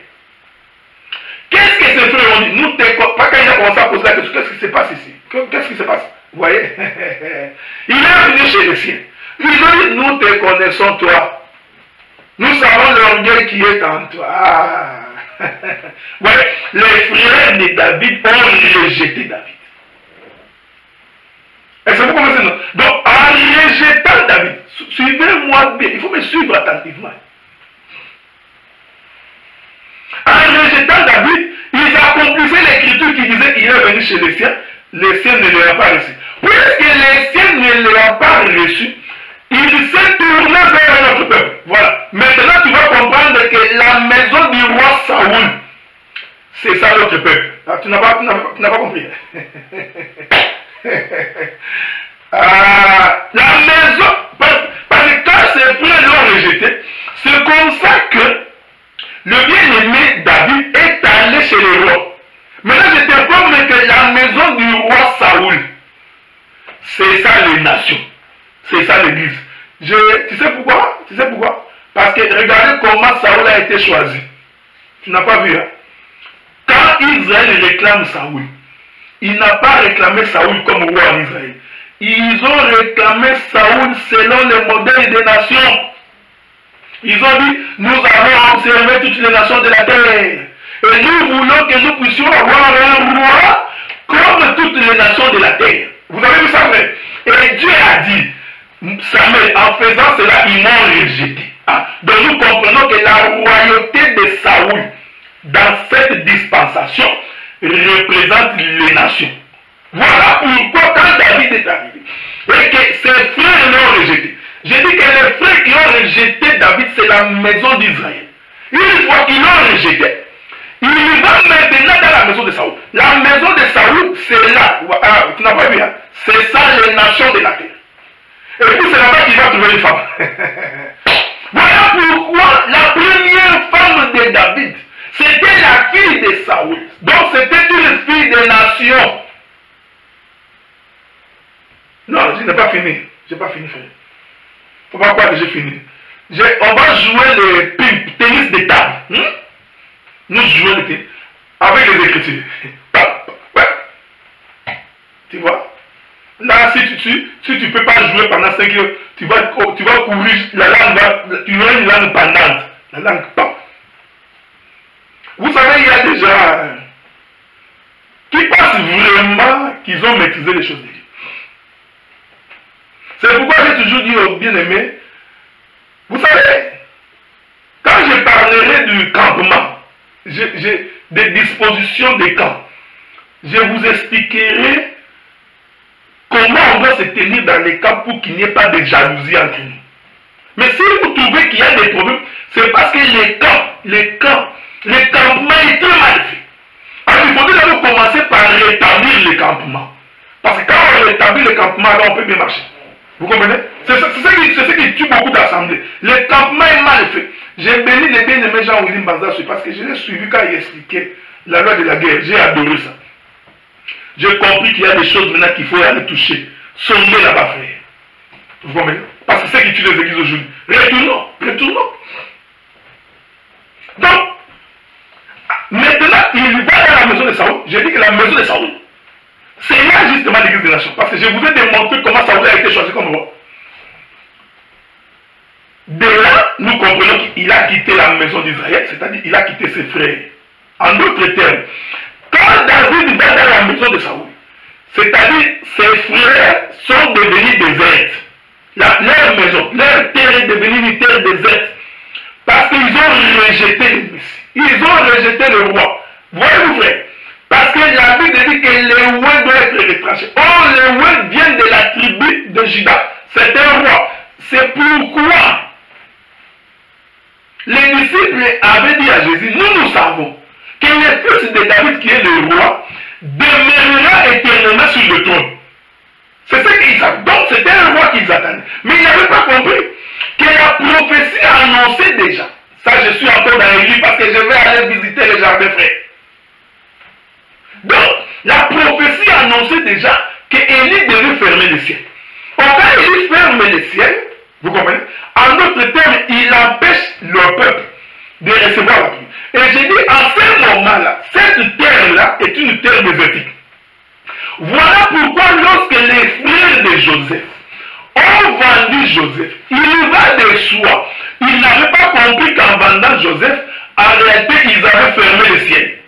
Qu'est-ce que ses frères ont dit? Nous, pas quand il a commencé à poser la question, qu'est-ce qui se passe ici? Qu'est-ce qui se passe? Vous voyez? Il est venu chez les siens. Il dit, nous te connaissons toi. Nous savons l'orgueil qui est en toi. Ah. Ouais, les frères de David ont rejeté David. Est-ce que vous comprenez? Donc, en rejetant David, suivez-moi bien, il faut me suivre attentivement. En rejetant David, ils accomplissaient l'écriture qui disait qu'il est venu chez les siens ne l'ont pas reçu. Puisque les siens ne l'ont pas reçu, il s'est tourné vers notre peuple. Voilà. Maintenant, tu vas comprendre que la maison du roi Saoul, c'est ça notre peuple. Ah, tu n'as pas compris. La maison, parce que quand ces frères l'ont rejeté, c'est comme ça que le bien-aimé David est allé chez le roi. Maintenant, je t'informe que la maison du roi Saoul, c'est ça les nations. C'est ça l'église. Tu sais pourquoi? Tu sais pourquoi? Parce que regardez comment Saoul a été choisi. Tu n'as pas vu, hein? Quand Israël réclame Saoul, il n'a pas réclamé Saoul comme roi en Israël. Ils ont réclamé Saoul selon le modèle des nations. Ils ont dit, nous allons observer toutes les nations de la terre. Et nous voulons que nous puissions avoir un roi comme toutes les nations de la terre. Vous avez vu ça, vrai? Et Dieu a dit, Samuel, en faisant cela, ils m'ont rejeté. Ah, donc nous comprenons que la royauté de Saoul, dans cette dispensation, représente les nations. Voilà pourquoi quand David est arrivé, et que ses frères l'ont rejeté. J'ai dit que les frères qui ont rejeté David, c'est la maison d'Israël. Une fois qu'ils l'ont rejeté, il va maintenant dans la maison de Saoul. La maison de Saoul, c'est là. Ah, tu n'as pas vu, hein? C'est ça les nations de la terre. Et puis c'est là-bas qu'il va trouver une femme. Voilà pourquoi la première femme de David, c'était la fille de Saoul. Donc c'était une fille des nations. Non, je n'ai pas fini. Je n'ai pas fini, frère. Faut pas croire que j'ai fini. On va jouer le tennis de table. Nous jouons le tennis avec les écritures. Tu vois? Là, si tu ne peux pas jouer pendant 5 heures, tu vas courir, la langue tu auras une langue pendante. La langue pop. Vous savez, il y a des gens qui pensent vraiment qu'ils ont maîtrisé les choses de Dieu. C'est pourquoi j'ai toujours dit aux bien-aimés, vous savez, quand je parlerai du campement, j'ai des dispositions des camps, je vous expliquerai comment on doit se tenir dans les camps pour qu'il n'y ait pas de jalousie entre nous. Mais si vous trouvez qu'il y a des problèmes, c'est parce que le campement est très mal fait. Alors il faudrait d'abord commencer par rétablir le campement. Parce que quand on rétablit le campement, alors on peut bien marcher. Vous comprenez? C'est ce qui tue beaucoup d'assemblées. Le campement est mal fait. J'ai béni les bien-aimés Jean-Willy Banza parce que je l'ai suivi quand il expliquait la loi de la guerre. J'ai adoré ça. J'ai compris qu'il y a des choses maintenant qu'il faut aller toucher. Sonder là-bas, frère. Vous comprenez? Parce que c'est ce qui tue les églises aujourd'hui. Retournons. la maison de Saoul. C'est là justement l'église des nations. Parce que je vous ai démontré comment Saoul a été choisi comme roi. De là, nous comprenons qu'il a quitté la maison d'Israël, c'est-à-dire qu'il a quitté ses frères. En d'autres termes, quand David va dans la maison de Saoul, c'est-à-dire ses frères sont devenus déserts. Leur maison, leur terre est devenue une terre déserte. Parce qu'ils ont rejeté le Messie. Ils ont rejeté le roi. Voyez-vous, frère? Parce que la Bible dit que les rois doivent être retranchés. Or, les rois viennent de la tribu de Juda. C'est un roi. C'est pourquoi les disciples avaient dit à Jésus, nous savons que le fils de David qui est le roi demeurera éternellement sur le trône. C'est ce qu'ils attendaient. Donc c'était un roi qu'ils attendaient. Mais ils n'avaient pas compris que la prophétie annonçait déjà. Ça, je suis encore dans l'église parce que je vais aller visiter les jardins frères. Donc, la prophétie annonçait déjà qu'Élie devait fermer les ciels. Quand Élie ferme les ciels, vous comprenez? En d'autres termes, il empêche le peuple de recevoir la pluie. Et j'ai dit, en ce moment-là, cette terre-là est une terre désertique. Voilà pourquoi lorsque les frères de Joseph ont vendu Joseph, il va de soi. Ils n'avaient pas compris qu'en vendant Joseph, en réalité, ils avaient fermé le ciel.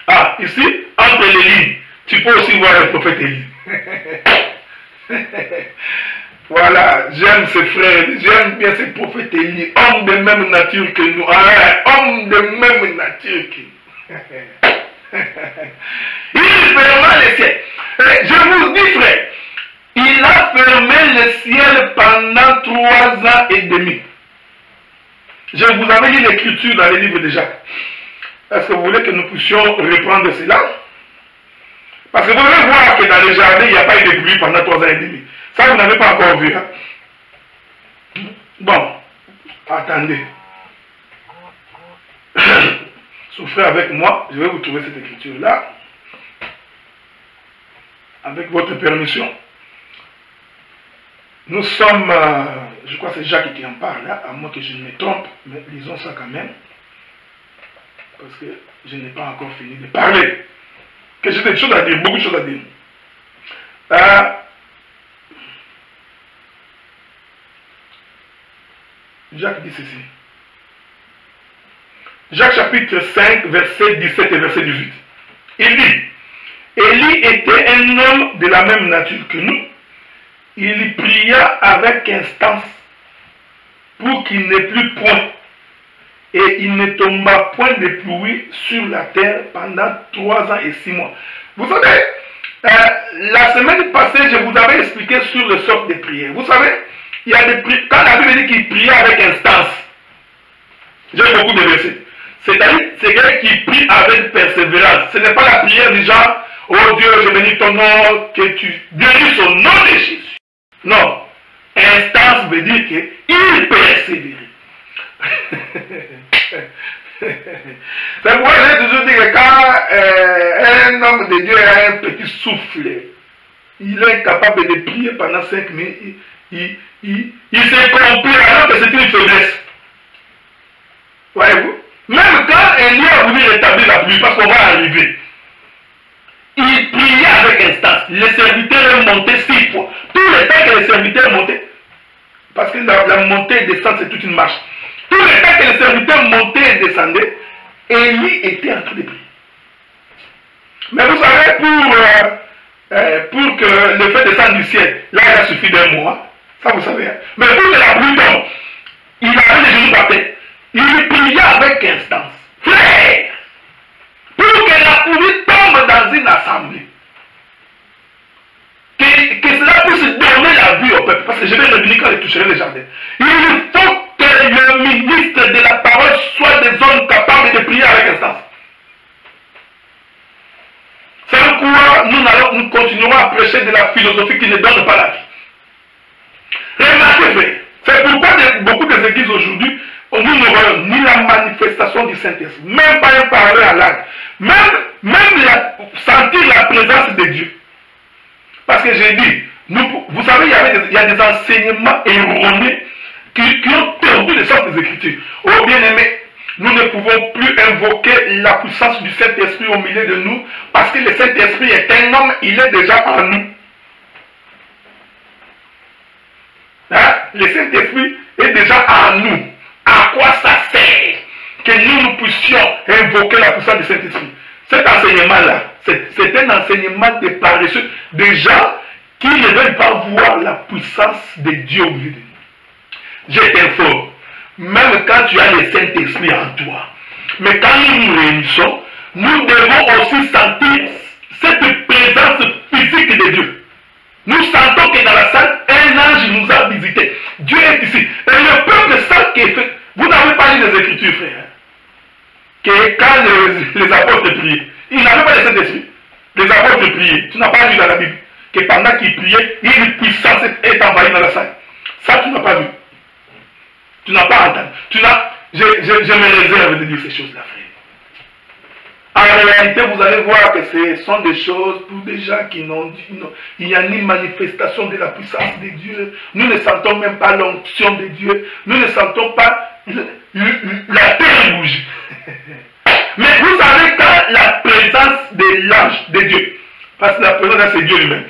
Ah, ici, entre les lignes, tu peux aussi voir le prophète Élie. Voilà, j'aime ces frères, j'aime bien ces prophètes Élie, hommes de même nature que nous. Ah, hommes de même nature que nous. Il ferma le ciel. Je vous dis, frère, il a fermé le ciel pendant 3 ans et demi. Je vous avais dit l'écriture dans les livres de Jacques. Est-ce que vous voulez que nous puissions reprendre cela? Parce que vous allez voir que dans les jardins, il n'y a pas eu de pluie pendant 3 ans et demi. Ça, vous n'avez pas encore vu. Hein? Bon, attendez. Souffrez avec moi, je vais vous trouver cette écriture-là. Avec votre permission. Nous sommes, je crois que c'est Jacques qui en parle, là, à moins que je ne me trompe, mais lisons ça quand même. Parce que je n'ai pas encore fini de parler. Que j'ai des choses à dire, beaucoup de choses à dire. Jacques dit ceci. Jacques chapitre 5, verset 17 et verset 18. Il dit, Élie était un homme de la même nature que nous. Il pria avec instance pour qu'il n'ait plus point. Et il ne tomba point de pluie sur la terre pendant 3 ans et 6 mois. Vous savez, la semaine passée, je vous avais expliqué sur le sort des prières. Vous savez, il y a des prières, quand la Bible dit qu'il priait avec instance, j'ai beaucoup de versets. C'est-à-dire, c'est quelqu'un qui prie avec persévérance. Ce n'est pas la prière du genre, oh Dieu, je bénis ton nom, que tu bénis au nom de Jésus. Non. Instance veut dire qu'il persévère. C'est pourquoi j'ai toujours dit que quand un homme de Dieu a un petit souffle, il est incapable de prier pendant 5 minutes, il se complaît alors que c'est une faiblesse. Voyez-vous? Même quand Élie a voulu rétablir la pluie, parce qu'on va arriver, il priait avec instance. Les serviteurs montaient 6 fois. Tout le temps que les serviteurs montaient, parce que la montée et descente, c'est toute une marche. Tout le temps que les serviteurs montaient et descendaient, Élie était en train de prier. Mais vous savez, pour que le feu descende du ciel, là, il a suffi d'un mois. Ça, vous savez. Hein? Mais pour que la pluie tombe, il avait les genoux par terre. Il priait avec instance. Frère, pour que la pluie tombe dans une assemblée, que cela puisse donner la vie au peuple, parce que je vais revenir quand je toucherai les jardins. Il faut que le ministre de la parole soit des hommes capables de prier avec instance. Sans quoi nous continuerons à prêcher de la philosophie qui ne donne pas la vie. Remarquez, frère, c'est pourquoi beaucoup des églises aujourd'hui, nous n'aurons ni la manifestation du Saint-Esprit, même pas un parler à langue, même sentir la présence de Dieu. Parce que j'ai dit, vous savez, il y a des enseignements erronés qui ont perdu le sens des Écritures. Oh bien-aimé, Nous ne pouvons plus invoquer la puissance du Saint-Esprit au milieu de nous parce que le Saint-Esprit est un homme, il est déjà en nous. Hein? Le Saint-Esprit est déjà en nous. À quoi ça sert que nous puissions invoquer la puissance du Saint-Esprit? Cet enseignement-là, c'est un enseignement de paresseux, des gens qui ne veulent pas voir la puissance de Dieu au milieu de nous. Je t'informe, même quand tu as le Saint-Esprit en toi, mais quand nous nous réunissons, nous devons aussi sentir cette présence physique de Dieu. Nous sentons que dans la salle, un ange nous a visités. Dieu est ici. Et le peuple sent que... Vous n'avez pas lu les Écritures, frère. Que quand les apôtres priaient, ils n'avaient pas le Saint-Esprit. Les apôtres priaient. Tu n'as pas lu dans la Bible que pendant qu'ils priaient, une puissance est envahie dans la salle. Ça, tu n'as pas vu. Tu n'as pas entendu. Je me réserve de dire ces choses-là, frère. En réalité, vous allez voir que ce sont des choses pour des gens qui n'ont dit non. Il n'y a ni manifestation de la puissance de Dieu. Nous ne sentons même pas l'onction de Dieu. Nous ne sentons pas la terre bouge. Mais vous savez quand la présence de l'ange de Dieu, parce que la présence c'est Dieu lui-même,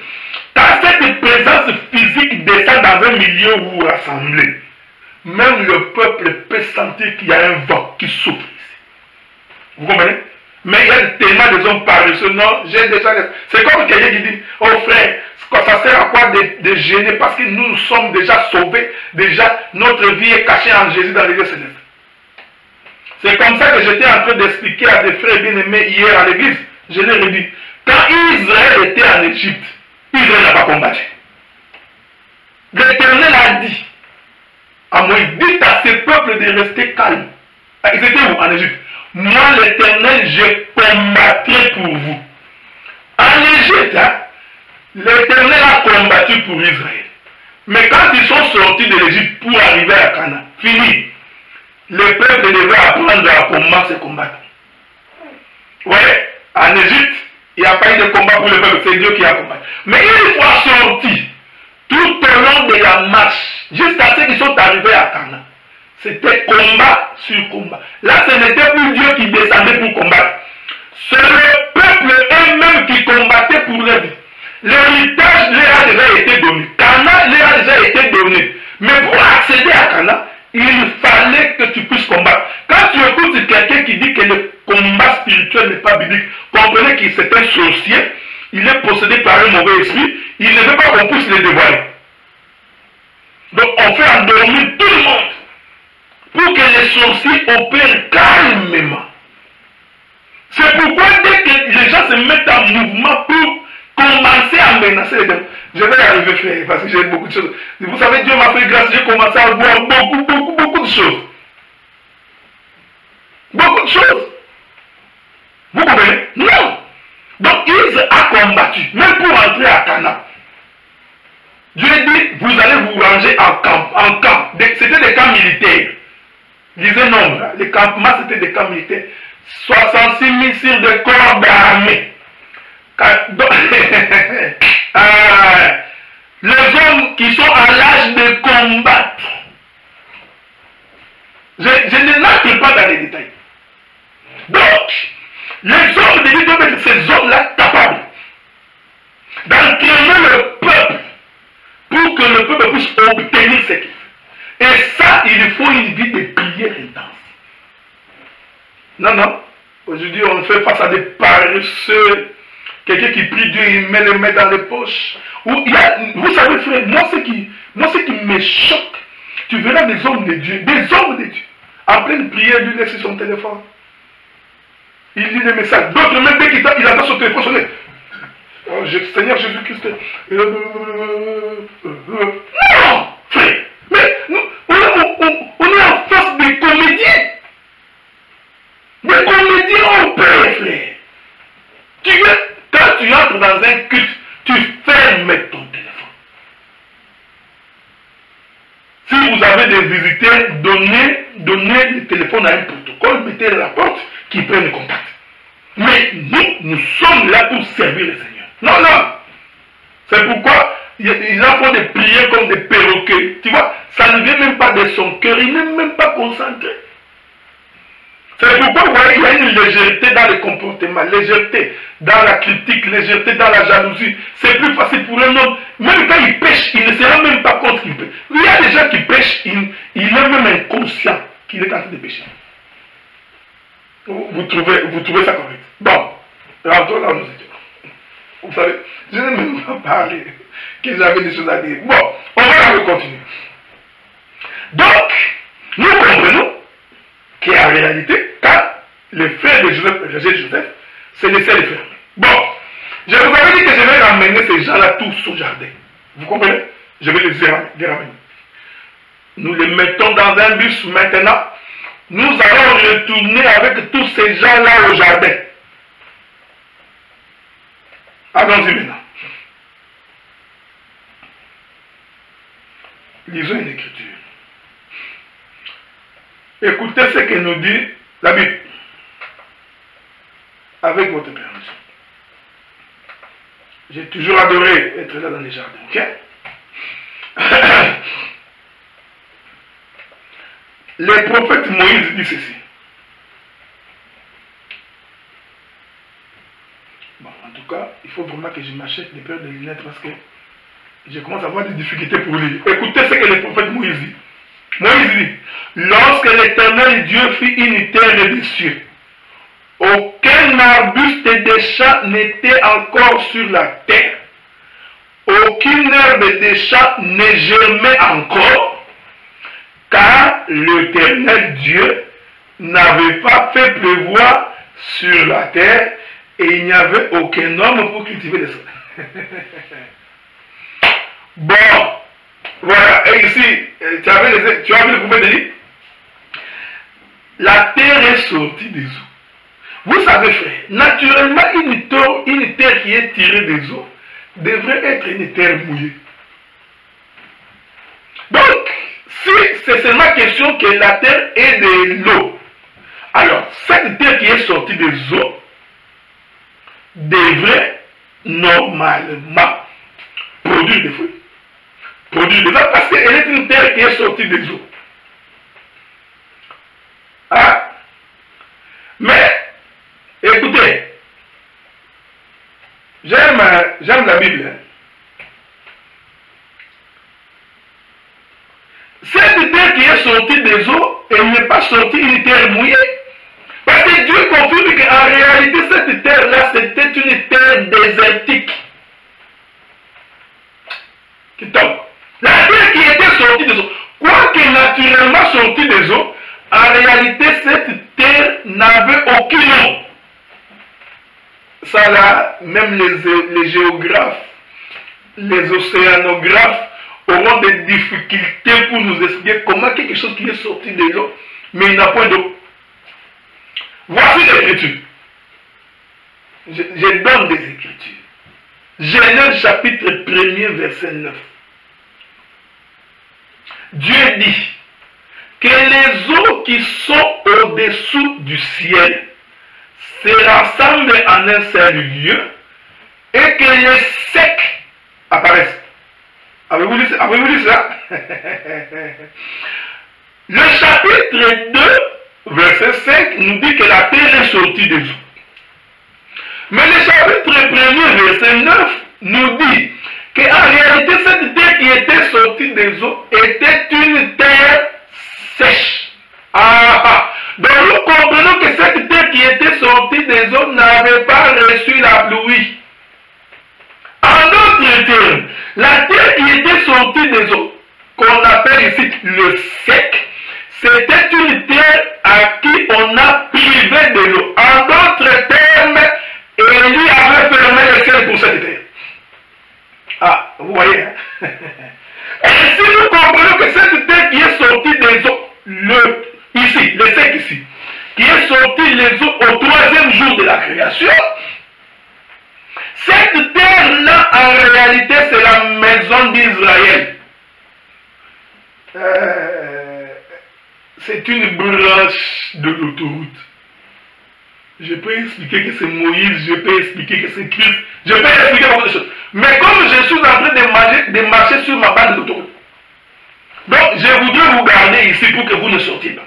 quand cette présence physique descend dans un milieu où vous rassemblez, même le peuple peut sentir qu'il y a un vent qui souffle. Vous comprenez? Mais il y a tellement de hommes paresseux. Non, j'ai déjà... C'est comme quelqu'un qui dit, oh frère, ça sert à quoi de gêner parce que nous sommes déjà sauvés. Déjà, notre vie est cachée en Jésus dans les lieux célestes. C'est comme ça que j'étais en train d'expliquer à des frères bien-aimés hier à l'église. Je leur ai dit, quand Israël était en Égypte, Israël n'a pas combattu. L'Éternel a dit à Moïse, dites à ces peuples de rester calmes. Ils étaient où en Égypte? Moi, l'Éternel, je combattrai pour vous. En Égypte, hein, l'Éternel a combattu pour Israël. Mais quand ils sont sortis de l'Égypte pour arriver à Canaan, fini. Le peuple devait apprendre à comment se combattre. Oui, en Égypte, il n'y a pas eu de combat pour le peuple, c'est Dieu qui a combattu. Mais une fois sortis, tout au long de la marche, jusqu'à ce qu'ils sont arrivés à Canaan, c'était combat sur combat. Là, ce n'était plus Dieu qui descendait pour combattre. C'est le peuple eux-mêmes qui combattait pour leur vie. L'héritage leur a déjà été donné. Canaan leur a déjà été donné. Mais pour accéder à Canaan, il fallait que tu puisses combattre. Quand tu écoutes quelqu'un qui dit que le combat spirituel n'est pas biblique, comprenez que c'est un sorcier, il est possédé par un mauvais esprit, il ne veut pas qu'on puisse le dévoiler. Donc on fait endormir tout le monde pour que les sorciers opèrent calmement. C'est pourquoi dès que les gens se mettent en mouvement pour commencer à menacer les démons, je vais y arriver, frère, parce que j'ai beaucoup de choses. Vous savez, Dieu m'a fait grâce, j'ai commencé à voir beaucoup de choses. Beaucoup de choses. Vous comprenez? Non. Donc, Israël a combattu, même pour entrer à Canaan. Dieu dit, vous allez vous ranger en camp. C'était des camps militaires. Disait non, les campements c'était des camps militaires. 66 000 sur des corps d'armée. Les hommes qui sont à l'âge de combattre. Je n'entre pas dans les détails. Donc, les hommes de Dieu doivent être ces hommes-là capables d'entraîner le peuple pour que le peuple puisse obtenir ce qu'il fait. Et ça, il faut une vie de prière intense. Non. Aujourd'hui, on fait face à des paresseux. Quelqu'un qui prie Dieu, il met les mains dans les poches. Vous savez, frère, moi ce qui me choque, tu verras des hommes de Dieu, en pleine prière, lui laisse son téléphone. Il lit les messages. D'autres, même dès qu'il attend son téléphone sonner. Oh, Seigneur Jésus-Christ. Non, frère. Mais on est en face des comédiens. Des comédiens au père, frère. Quand tu entres dans un culte, tu fermes ton téléphone. Si vous avez des visiteurs, donnez le téléphone à un protocole, mettez à la porte, qui prennent contact. Mais nous sommes là pour servir le Seigneur. Non. C'est pourquoi ils en font des prières comme des perroquets. Tu vois, ça ne vient même pas de son cœur, il n'est même pas concentré. légèreté dans le comportement, légèreté dans la critique, légèreté dans la jalousie. C'est plus facile pour un homme. Même quand il pêche, il ne se rend même pas compte qu'il pêche. Il y a des gens qui pêchent, il est même inconscient qu'il est en train de pêcher. Vous trouvez ça correct? Bon, rentrons là où nous étions. Vous savez, je n'ai même pas parlé que j'avais des choses à dire. Bon, on va continuer. Donc, nous comprenons qu'en réalité, quand les frères de Joseph rejettent Joseph, c'est laisser les fermer. Bon, je vous avais dit que je vais ramener ces gens-là tous au jardin. Vous comprenez? Je vais les ramener. Nous les mettons dans un bus maintenant. Nous allons retourner avec tous ces gens-là au jardin. Allons-y maintenant. Lisons une écriture. Écoutez ce que nous dit la Bible. Avec votre permission. J'ai toujours adoré être là dans les jardins, ok? Le prophète Moïse dit ceci. Bon, en tout cas, il faut vraiment que je m'achète des paires de lunettes parce que je commence à avoir des difficultés pour lire. Écoutez ce que le prophète Moïse dit. Moïse dit, lorsque l'Éternel Dieu fit une terre des cieux, aucun arbuste des champs n'était encore sur la terre, aucune herbe des champs ne germait encore, car l'Éternel Dieu n'avait pas fait pleuvoir sur la terre et il n'y avait aucun homme pour cultiver les sols. Bon, voilà, et ici, tu as vu le prophète de dire, la terre est sortie des eaux. Vous savez, frère, naturellement, une terre qui est tirée des eaux devrait être une terre mouillée. Donc, si c'est seulement question que la terre ait de l'eau, alors cette terre qui est sortie des eaux devrait normalement produire des fruits. Produire des fruits parce qu'elle est une terre qui est sortie des eaux. Ah. Mais, écoutez, j'aime la Bible. Hein. Cette terre qui est sortie des eaux, elle n'est pas sortie une terre mouillée. Parce que Dieu confirme qu'en réalité, cette terre-là, c'était une terre désertique. Qui tombe. La terre qui était sortie des eaux, quoique naturellement sortie des eaux, en réalité, cette terre n'avait aucun nom. Ça là, même les géographes, les océanographes auront des difficultés pour nous expliquer comment quelque chose qui est sorti de l'eau, mais il n'a point d'eau. Voici l'écriture. Je donne des écritures. Genèse chapitre 1er, verset 9. Dieu dit que les eaux qui sont au-dessous du ciel se rassemblent en un seul lieu et que les secs apparaissent. Avez-vous lu ça? Le chapitre 2, verset 5 nous dit que la terre est sortie des eaux. Mais le chapitre 1er, verset 9 nous dit qu'en réalité, cette terre qui était sortie des eaux était une terre sèche. Donc nous comprenons que cette terre qui était sortie des eaux n'avait pas reçu la pluie. En d'autres termes, la terre qui était sortie des eaux, qu'on appelle ici le sec, c'était une terre à qui on a privé de l'eau. En d'autres termes, Élie avait fermé le ciel pour cette terre. Ah, vous voyez, hein? Et si nous comprenons que cette terre qui est sortie des eaux, ici, le sec ici, qui est sorti les eaux au 3e jour de la création, cette terre-là, en réalité, c'est la maison d'Israël. C'est une branche de l'autoroute. Je peux expliquer que c'est Moïse, je peux expliquer que c'est Christ, je peux expliquer beaucoup de choses. Mais comme je suis en train de marcher sur ma bande d'autoroute, donc je voudrais vous garder ici pour que vous ne sortiez pas.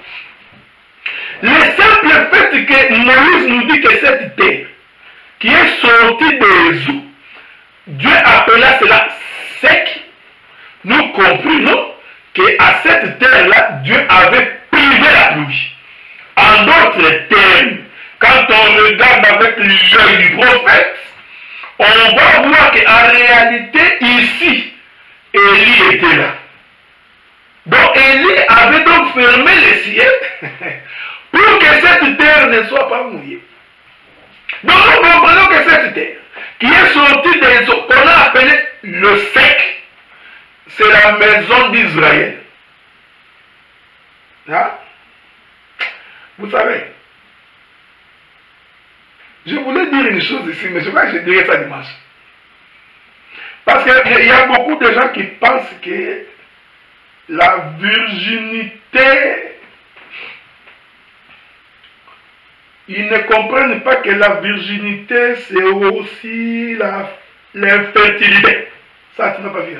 Le simple fait fait que Moïse nous dit que cette terre qui est sortie des eaux, Dieu appela cela sec, nous comprenons qu'à cette terre-là, Dieu avait privé la pluie. En d'autres termes, quand on regarde avec l'œil du prophète, on va voir qu'en réalité, ici, Élie était là. Donc Élie avait donc fermé les cieux pour que cette terre ne soit pas mouillée. Donc nous comprenons que cette terre qui est sortie des eaux, qu'on a appelé le sec, c'est la maison d'Israël. Hein? Vous savez, je voulais dire une chose ici, mais je crois que je dirais ça dimanche. Parce qu'il y a beaucoup de gens qui pensent que la virginité, ils ne comprennent pas que la virginité, c'est aussi l'infertilité. Ça, tu n'as pas vu.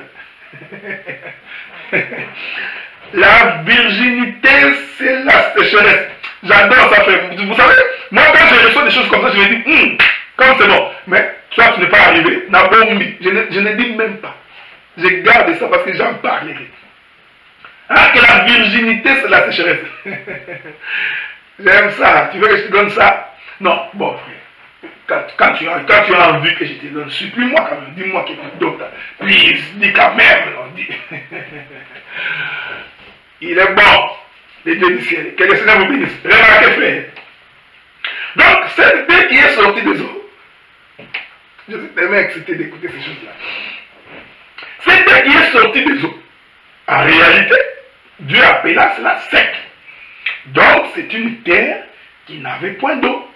La virginité, c'est la sécheresse. J'adore ça. Vous savez, moi, quand je reçois des choses comme ça, je me dis, comme c'est bon. Mais toi, tu n'es pas arrivé. Je ne dis même pas. Je garde ça parce que j'en parlerai. Ah, que la virginité, c'est la sécheresse. J'aime ça. Tu veux que je te donne ça? Non, bon, frère. Quand tu as envie que je te donne, supplie-moi quand même. Dis-moi quelque chose d'autre. Please, dis quand même. Dis. Il est bon, les dieux du ciel. Que le Seigneur vous bénisse. Remarquez, frère. Donc, cette terre qui est sortie des eaux, je suis tellement excité d'écouter ces choses-là. Cette terre qui est sortie des eaux, en réalité, Dieu appela cela sec. Donc, c'est une terre qui n'avait point d'eau.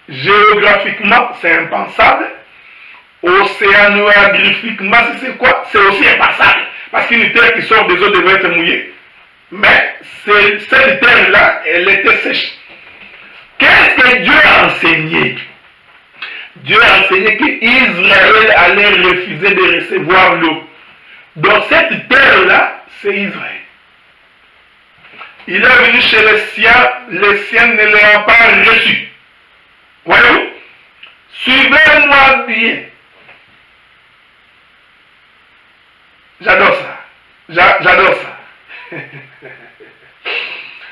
Géographiquement, c'est impensable. Océanographiquement, c'est quoi? C'est aussi impensable. Parce qu'une terre qui sort des eaux devrait être mouillée. Mais cette terre-là, elle était sèche. Qu'est-ce que Dieu a enseigné? Dieu a enseigné qu'Israël allait refuser de recevoir l'eau. Donc cette terre-là, c'est Israël. Il est venu chez les siens ne l'ont pas reçu. Voyez-vous? Suivez-moi bien. J'adore ça. J'adore ça.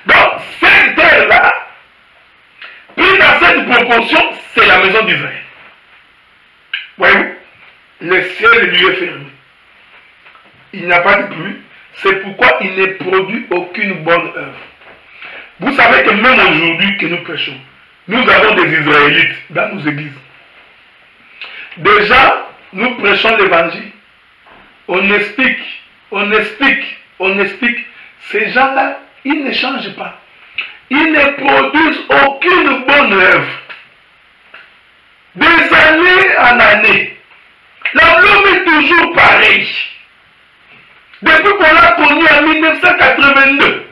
Donc, cette terre-là, pris dans cette proportion, c'est la maison d'Israël. Voyez-vous? Le ciel lui est fermé. Il n'y a pas de pluie. C'est pourquoi il ne produit aucune bonne œuvre. Vous savez que même aujourd'hui que nous prêchons, nous avons des Israélites dans nos églises. Déjà, nous prêchons l'évangile. On explique. Ces gens-là, ils ne changent pas. Ils ne produisent aucune bonne œuvre. Des années en année. L'homme est toujours pareil. Depuis qu'on l'a connu en 1982.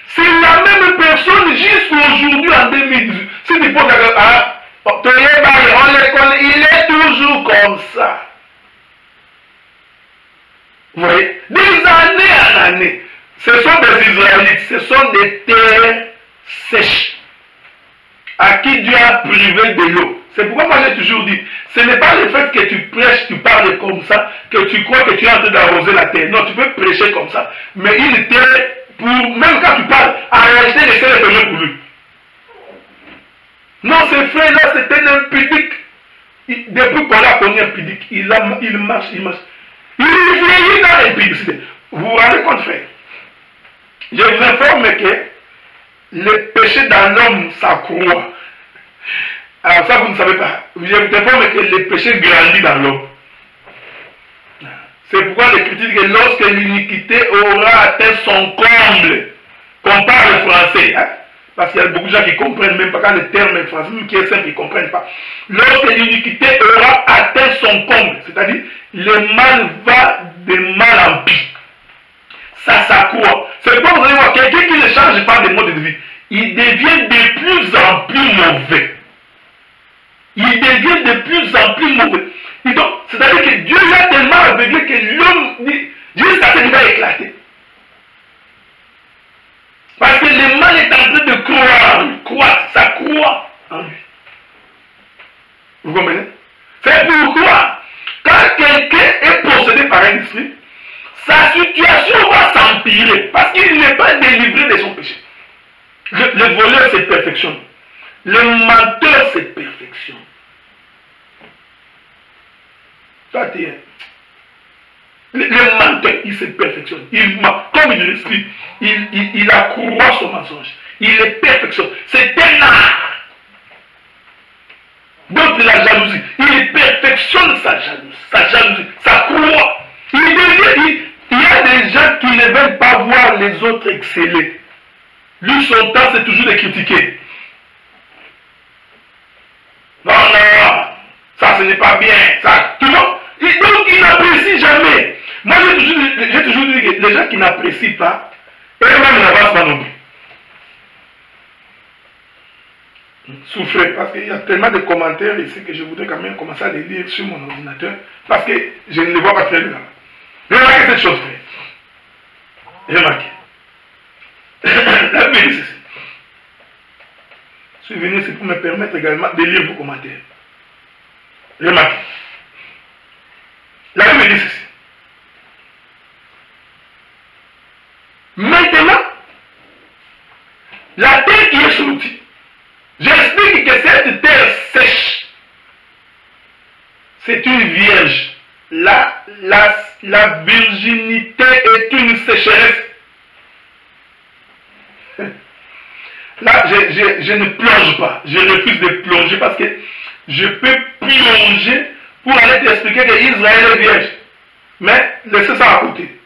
C'est la même personne jusqu'aujourd'hui en 2018. Si tu poses il est toujours comme ça. Vous voyez? Des années en année. Ce sont des Israélites, ce sont des terres sèches. À qui Dieu a privé de l'eau. C'est pourquoi moi j'ai toujours dit, ce n'est pas le fait que tu prêches, tu parles comme ça, que tu crois que tu es en train d'arroser la terre. Non, tu peux prêcher comme ça. Mais une terre, même quand tu parles, en réalité, le ciel est fermé pour lui. Non, ce frère-là, c'est un impudique. Depuis qu'on l'a connu impudique, il marche. Il vieillit dans l'impudicité. Vous vous rendez compte, frère? Je vous informe que le péché dans l'homme s'accroît. Alors ça, vous ne savez pas. Je vous informe que le péché grandit dans l'homme. C'est pourquoi l'Écriture dit que lorsque l'iniquité aura atteint son comble, qu'on parle français, hein? Parce qu'il y a beaucoup de gens qui ne comprennent même pas quand le terme est français, même qui est simple, ils ne comprennent pas. Lorsque l'iniquité aura atteint son comble, c'est-à-dire le mal va de mal en pire. Ça s'accroît. C'est pourquoi vous allez voir quelqu'un qui ne change pas de mode de vie, il devient de plus en plus mauvais. Il devient de plus en plus mauvais. C'est-à-dire que Dieu l'a tellement aveuglé que l'homme, jusqu'à ce qu'il va éclater. Parce que le mal est en train de croître. Le voleur, c'est perfection. Le menteur, c'est perfection. Ça, le menteur, il se perfectionne. Il ment. Comme il l'explique, il accroît son mensonge. Il est perfectionne. C'est un art. Donc la jalousie, il perfectionne sa jalousie, sa croix. Il y a des gens qui ne veulent pas voir les autres exceller. Lui, son temps, c'est toujours de critiquer. Non, non, ça, ce n'est pas bien. Ça, tu vois? Donc, il n'apprécie jamais. Moi, j'ai toujours dit que les gens qui n'apprécient pas, eux-mêmes n'avancent pas non plus. Souffrez, parce qu'il y a tellement de commentaires ici que je voudrais quand même commencer à les lire sur mon ordinateur, parce que je ne les vois pas très bien. Remarquez cette chose, frère. Remarquez. La Bible dit ceci. Je suis venu ici pour me permettre également de lire vos commentaires. Remarquez. La Bible dit ceci. Maintenant, la terre qui est sortie, j'explique que cette terre sèche, c'est une vierge. La virginité est une sécheresse. Là, je ne plonge pas. Je refuse de plonger parce que je peux plonger pour aller t'expliquer que Israël est vierge. Mais laissez ça à côté.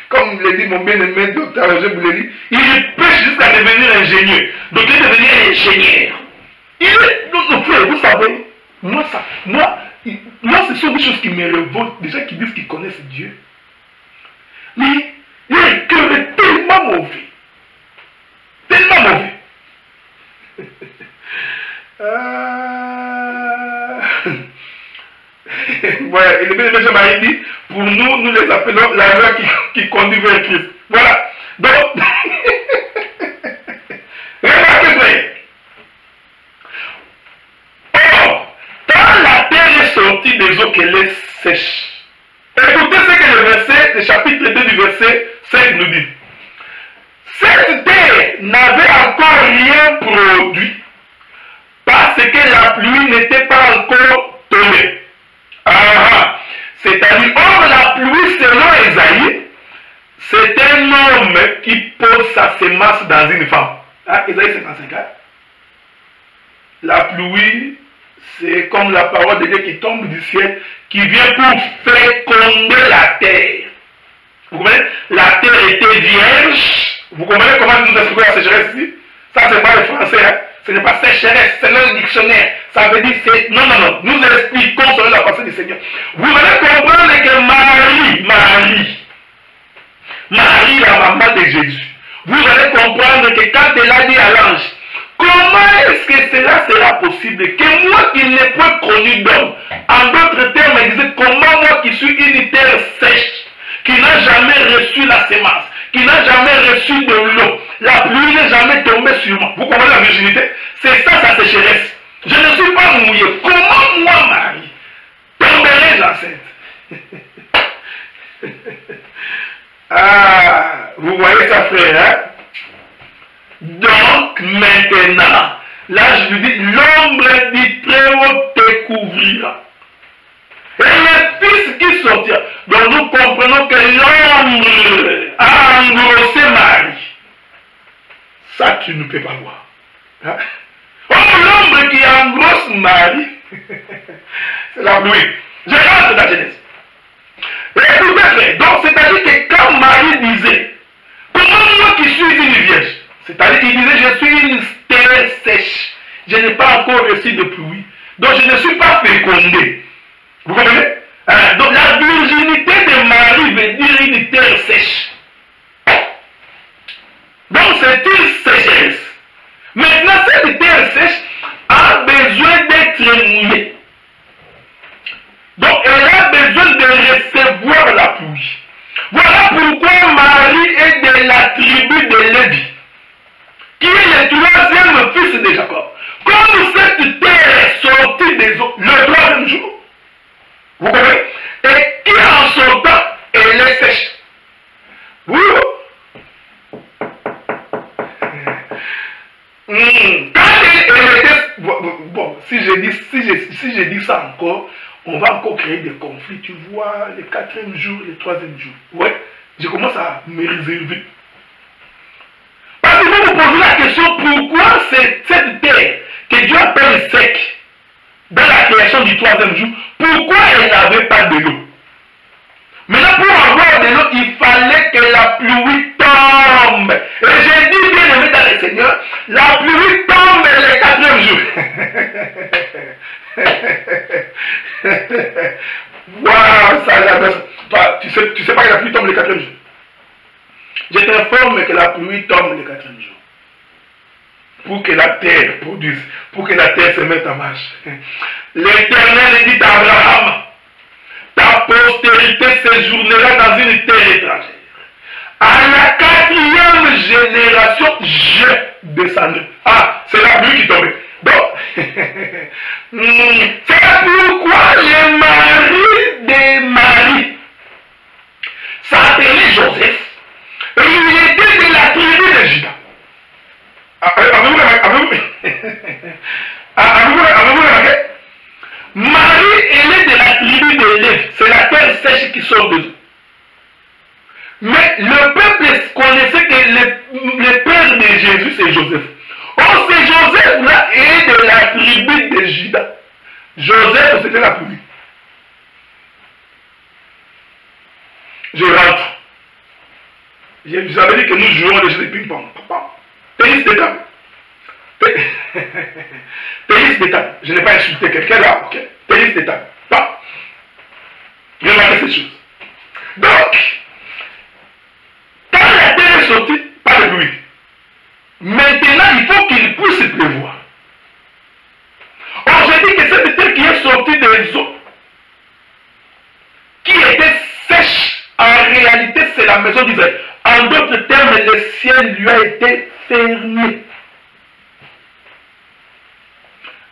Comme le dit mon bien-aimé docteur Roger Bouléry, il pêche jusqu'à devenir ingénieur. Donc il est devenu ingénieur. Donc frère, vous savez, moi ce sont des choses qui me révoltent. Des gens qui disent qu'ils connaissent Dieu. Mais le cœur est tellement mauvais. Tellement mauvais. Voilà, et le bien-aimé Jean-Marie dit, pour nous, nous les appelons la voie qui conduit vers Christ. Voilà. Donc, remarquez bien. Or, quand la terre est sortie des eaux qu'elle est sèche, écoutez ce que le chapitre 2 du verset 5 nous dit. Cette terre n'avait encore rien produit parce que la pluie n'était pas encore tombée. C'est-à-dire, or la pluie selon Esaïe, c'est un homme qui pose sa semence dans une femme. Esaïe 55. La pluie, c'est comme la parole de Dieu qui tombe du ciel, qui vient pour féconder la terre. Vous comprenez? La terre était vierge. Vous comprenez comment nous expliquons la sécheresse ici? Ça, c'est pas le français. Hein? Ce n'est pas sécheresse, c'est le dictionnaire. Ça veut dire c'est... Non, non, non. Nous expliquons selon la pensée du Seigneur. Vous allez comprendre que Marie, la maman de Jésus, vous allez comprendre que quand elle a dit à l'ange, comment est-ce que cela sera possible que moi qui n'ai pas connu d'homme, en d'autres termes, elle disait, comment moi qui suis une terre sèche, qui n'a jamais reçu la semence, qui n'a jamais reçu de l'eau, la pluie n'est jamais tombée sur moi. Vous comprenez la virginité? C'est ça sa sécheresse. Je ne suis pas mouillé. Comment moi, Marie, tomberai-je enceinte? Vous voyez ça, frère, hein? Donc, maintenant, là, je lui dis, l'ombre du Très-Haut te couvrira. Et le Fils qui sortira. Donc, nous comprenons que l'ombre a engrossé Marie. Ça, tu ne peux pas voir. Hein? Oh, l'ombre qui engrosse Marie, c'est la pluie. Je rentre dans la Genèse. Écoutez, frère, donc, c'est-à-dire que quand Marie disait, comment moi qui suis une vierge, c'est-à-dire qu'il disait, je suis une terre sèche, je n'ai pas encore reçu de pluie, donc je ne suis pas fécondé. Vous comprenez? Donc la virginité de Marie veut dire une terre sèche. Donc c'est une sécheresse. Maintenant, cette terre sèche a besoin d'être mouillée. Donc elle a besoin de recevoir la pluie. Voilà pourquoi Marie est de la tribu de Lévi, qui est le troisième fils de Jacob. Comme cette terre est sortie des eaux le troisième jour, vous comprenez? Et qui en sortant, elle je dis ça encore, on va encore créer des conflits. Tu vois, le 4e jour, le 3e jour. Ouais, je commence à me réserver. Parce que vous vous posez la question, pourquoi cette terre que Dieu appelle sec, dans la création du 3e jour, pourquoi elle n'avait pas de l'eau? Maintenant, pour avoir de l'eau, il fallait que la pluie tombe. Et j'ai dit, bien aimé dans le Seigneur, la pluie tombe le 4e jour. Waouh, ça tu sais pas que la pluie tombe le 4e jour. Je t'informe que la pluie tombe le 4e jour. Pour que la terre produise, pour que la terre se mette en marche. L'Éternel dit à Abraham, ta postérité séjournera dans une terre étrangère. À la 4e génération, je descendrai. Ah, c'est la pluie qui tombait. Donc, c'est pourquoi le mari de Marie s'appelait Joseph. Et il était de la tribu de Juda. Avez-vous remarqué? Marie, elle est de la tribu de Lévi. C'est la terre sèche qui sort de l'eau. Mais le peuple connaissait que le père de Jésus, c'est Joseph. Or, ce Joseph-là est de la tribu de Juda. Joseph, c'était la pluie. Je rentre. Je vous avais dit que nous jouons des jeux de ping-pong. Papa, tennis de table. Tennis de table. Je n'ai pas insulté quelqu'un là, ok? Tennis de table. Pas. Remarquez ces choses. Donc, quand la terre est sortie, pas de pluie. Maintenant, il faut qu'il puisse pleuvoir. Or, j'ai dit que cette terre qui est sortie des eaux, qui était sèche, en réalité, c'est la maison d'Israël. En d'autres termes, le ciel lui a été fermé.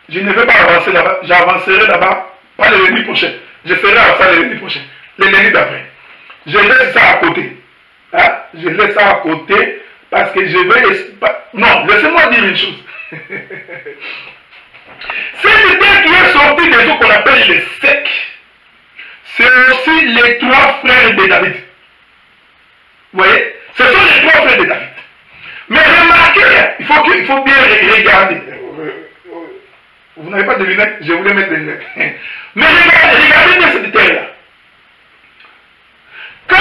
Je ne vais pas avancer là-bas. J'avancerai là-bas, pas le lundi prochain. Je ferai ça le lundi prochain. Le lundi d'après. Je laisse ça à côté. Hein? Je laisse ça à côté parce que je vais... Non, laissez-moi dire une chose. Cette terre qui est sortie des eaux qu'on appelle les secs, c'est aussi les 3 frères de David. Vous voyez? Ce sont les 3 frères de David. Mais remarquez, il faut bien regarder. Vous n'avez pas de lunettes, je voulais mettre des lunettes. Mais regardez bien cette terre-là. Quand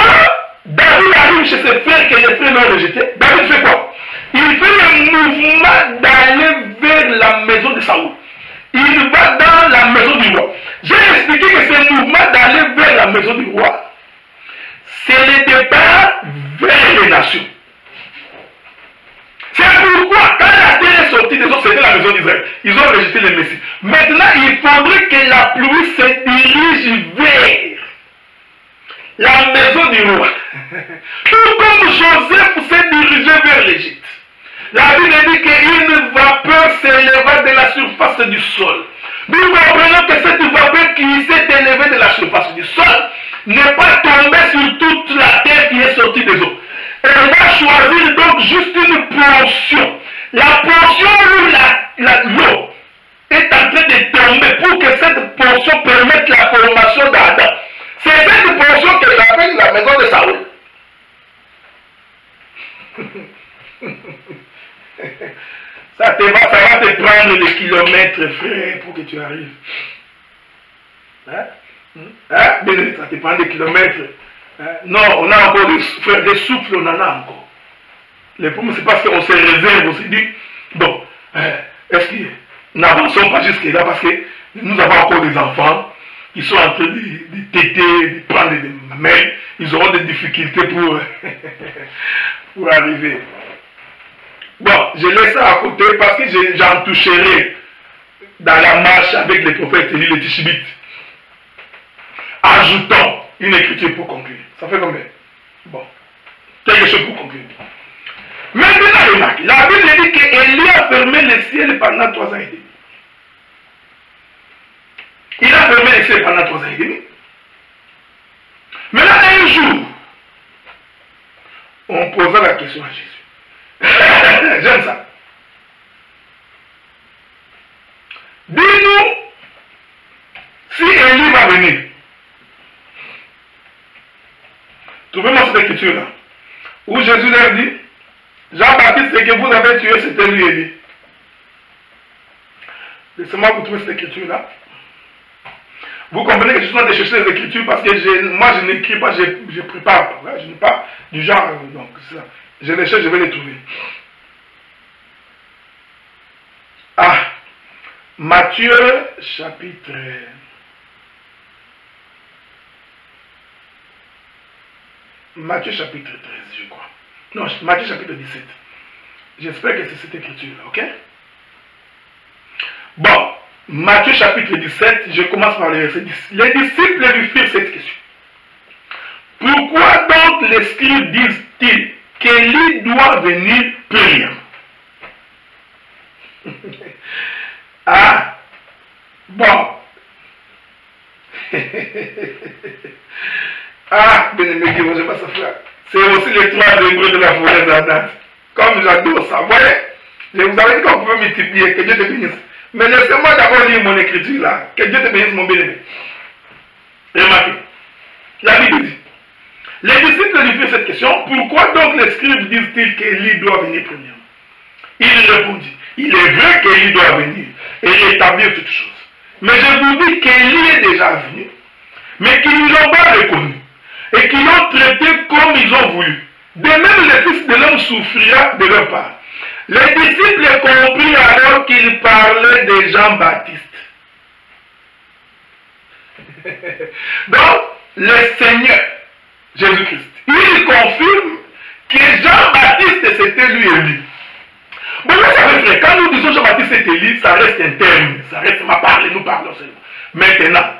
David arrive chez ses frères que les frères l'ont rejeté, David fait quoi? Il fait le mouvement d'aller vers la maison de Saoul. Il va dans la maison du roi. J'ai expliqué que ce mouvement d'aller vers la maison du roi, c'est le départ vers les nations. C'est pourquoi, quand la terre est sortie des eaux, c'était la maison d'Israël. Ils ont rejeté le Messie. Maintenant, il faudrait que la pluie se dirige vers la maison du roi. Tout comme Joseph s'est dirigé vers l'Égypte. La Bible dit qu'une vapeur s'éleva de la surface du sol. Nous comprenons que cette vapeur qui s'est élevée de la surface du sol n'est pas tombée sur toute la terre qui est sortie des eaux. Elle va choisir donc juste une portion. La portion où l'eau est en train de tomber pour que cette portion permette la formation d'Adam. C'est cette portion que j'appelle la maison de Saoul. Ça va te prendre des kilomètres, frère, pour que tu arrives. Hein? Bien, ça te prend des kilomètres. Hein? Non, on a encore des souffles, on en a encore. Le problème, c'est parce qu'on se réserve, on se dit, bon, est-ce que n'avançons pas jusque là, parce que nous avons encore des enfants qui sont en train de téter, de prendre des mamelles, ils auront des difficultés pour arriver. Bon, je laisse ça à côté parce que j'en toucherai dans la marche avec les prophètes Élie et Tishbite. Ajoutons une écriture pour conclure. Ça fait combien? Bon, quelque chose pour conclure. Maintenant, remarque, la Bible dit qu'Élie a fermé le ciel pendant 3 ans et demi. Il a fermé le ciel pendant 3 ans et demi. Maintenant, un jour, on posa la question à Jésus. J'aime ça. Dis-nous va venir. Trouvez-moi cette écriture-là. Où Jésus leur dit, Jean-Baptiste, ce que vous avez tué, c'était lui Élie. Laissez-moi vous trouver cette écriture-là. Vous comprenez que je suis en train de chercher les écritures parce que moi je n'écris pas, je prépare pas. Je n'ai pas du genre, donc ça. Je les cherche, je vais les trouver. Ah, Matthieu chapitre... Matthieu chapitre 13, je crois. Non, Matthieu chapitre 17. J'espère que c'est cette écriture-là, ok? Bon, Matthieu chapitre 17, je commence par le verset 10. Les disciples lui firent cette question. Pourquoi donc les scribes disent-ils qu'Élie doit venir premièrement? Ah, bon. Ah, bien-aimé, je ne sais pas ça faire. C'est aussi les trois hébreux de la forêt d'Adam. Comme j'adore ça. Vous voyez, je vous avais dit qu'on pouvait multiplier, que Dieu te bénisse. Mais laissez-moi d'abord lire mon écriture là. Que Dieu te bénisse, mon bien-aimé. Remarquez. La Bible dit, les disciples lui firent cette question, pourquoi donc les scribes disent-ils qu'Élie doit venir premièrement? Il répondit, il est vrai qu'Élie doit venir et établir toutes choses. Mais je vous dis qu'Élie est déjà venu, mais qu'ils ne l'ont pas reconnu et qu'ils l'ont traité comme ils ont voulu. De même, le Fils de l'homme souffrira de leur part. Les disciples comprirent alors qu'il parlait de Jean-Baptiste. Donc, le Seigneur, Jésus-Christ, il confirme que Jean-Baptiste, c'était lui Élie. Bon, là, ça veut dire, quand nous disons Jean-Baptiste est Élie, ça reste un terme, ça reste ma parole, nous parlons seulement. Maintenant,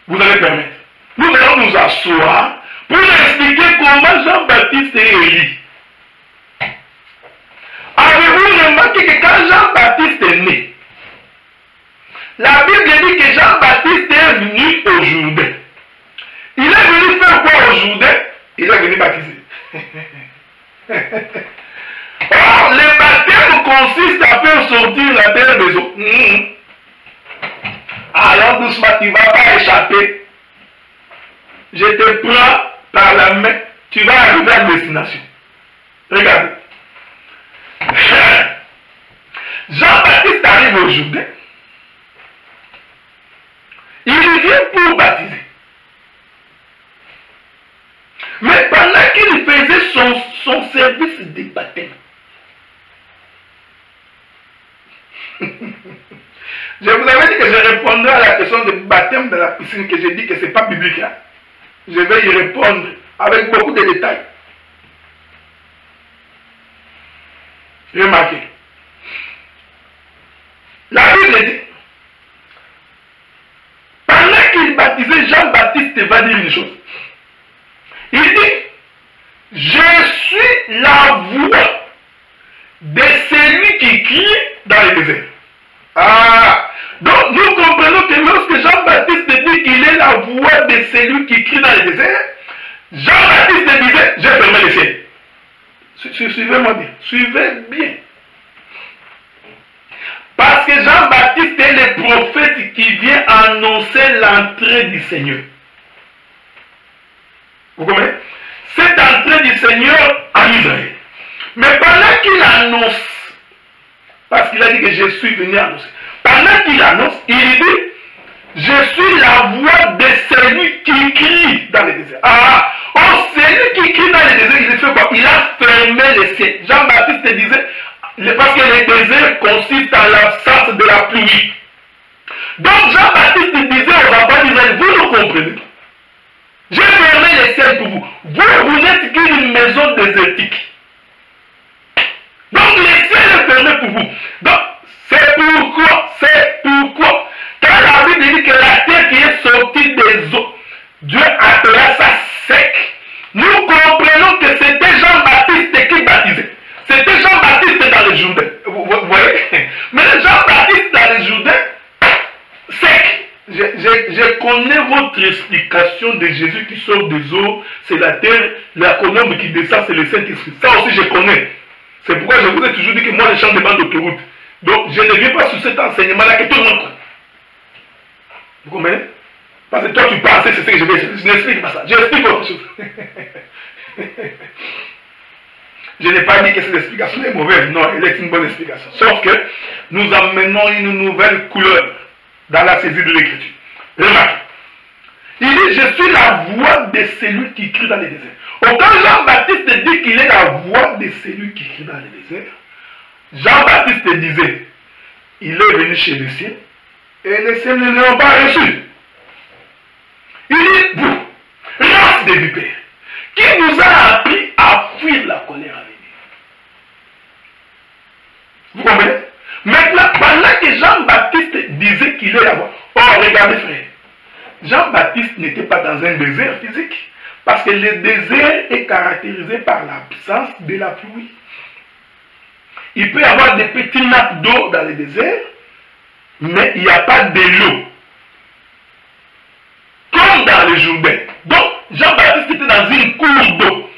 vous allez permettre, nous allons nous asseoir pour expliquer comment Jean-Baptiste est Élie. Avez-vous remarqué que quand Jean-Baptiste est né, la Bible dit que Jean-Baptiste est venu au Jourdain. Il est venu faire quoi au Jourdain? Il est venu baptiser. Or, le baptême consiste à faire sortir la terre des eaux. Alors doucement, tu ne vas pas échapper. Je te prends par la main, tu vas arriver à destination. Regardez. Jean-Baptiste arrive au Jourdain. Il vient pour baptiser. Mais pendant qu'il faisait son service de baptême, je vous avais dit que je répondrai à la question de baptême de la piscine, que j'ai dit que ce n'est pas biblique. Hein? Je vais y répondre avec beaucoup de détails. Remarquez. La Bible dit, pendant qu'il baptisait, Jean-Baptiste va dire une chose. Il dit, je suis la voix de celui qui crie dans le désert. Ah, donc nous comprenons que lorsque Jean-Baptiste dit qu'il est la voix de celui qui crie dans le désert, Jean-Baptiste disait, j'ai fermé les cieux. Suivez-moi bien, suivez bien. Parce que Jean-Baptiste est le prophète qui vient annoncer l'entrée du Seigneur. Vous comprenez? Cette entrée du Seigneur en Israël. Mais pendant qu'il annonce, parce qu'il a dit que je suis venu annoncer, pendant qu'il annonce, il dit, je suis la voix de celui qui crie dans le désert. Ah, oh, celui qui crie dans le désert, il fait quoi? Il a fermé les cieux. Jean-Baptiste disait, parce que le désert consiste en l'absence de la pluie. Donc Jean-Baptiste disait aux enfants d'Israël, vous nous comprenez? J'ai fermé les cieux pour vous. Vous n'êtes qu'une maison désertique. Donc les cieux sont fermés pour vous. Donc c'est pourquoi, quand la Bible dit que la terre qui est sortie des eaux, Dieu appela ça sec. Nous comprenons que c'était Jean-Baptiste qui baptisait. C'était Jean-Baptiste dans le Jourdain. Vous voyez? Mais Jean-Baptiste dans le Jourdain, sec. Je connais votre explication de Jésus qui sort des eaux, c'est la terre, la colombe qui descend, c'est le Saint-Esprit. Ça aussi je connais. C'est pourquoi je vous ai toujours dit que moi je chante des bandes d'autoroute. Donc je ne viens pas sur cet enseignement-là que tout le monde connaît. Vous comprenez? Parce que toi, tu pensais, c'est ce que je vais expliquer. Je n'explique pas ça. J'explique autre chose. Je n'ai pas dit que cette explication est mauvaise. Non, elle est une bonne explication. Sauf que nous amenons une nouvelle couleur dans la saisie de l'écriture. Remarquez. Il dit, je suis la voix de celui qui crie dans le désert. Quand Jean-Baptiste dit qu'il est la voix de celui qui crie dans le désert, Jean-Baptiste disait, il est venu chez les siens et les siens ne l'ont pas reçu. Il dit, vous, race de vipères, qui vous a appris à fuir la colère à venir? Vous comprenez? Maintenant, pendant que Jean-Baptiste disait qu'il est la voix, oh, regardez frère, Jean-Baptiste n'était pas dans un désert physique, parce que le désert est caractérisé par l'absence de la pluie. Il peut y avoir des petits nappes d'eau dans le désert, mais il n'y a pas de l'eau. Comme dans le Jourdain. Donc, Jean-Baptiste était dans une cour d'eau.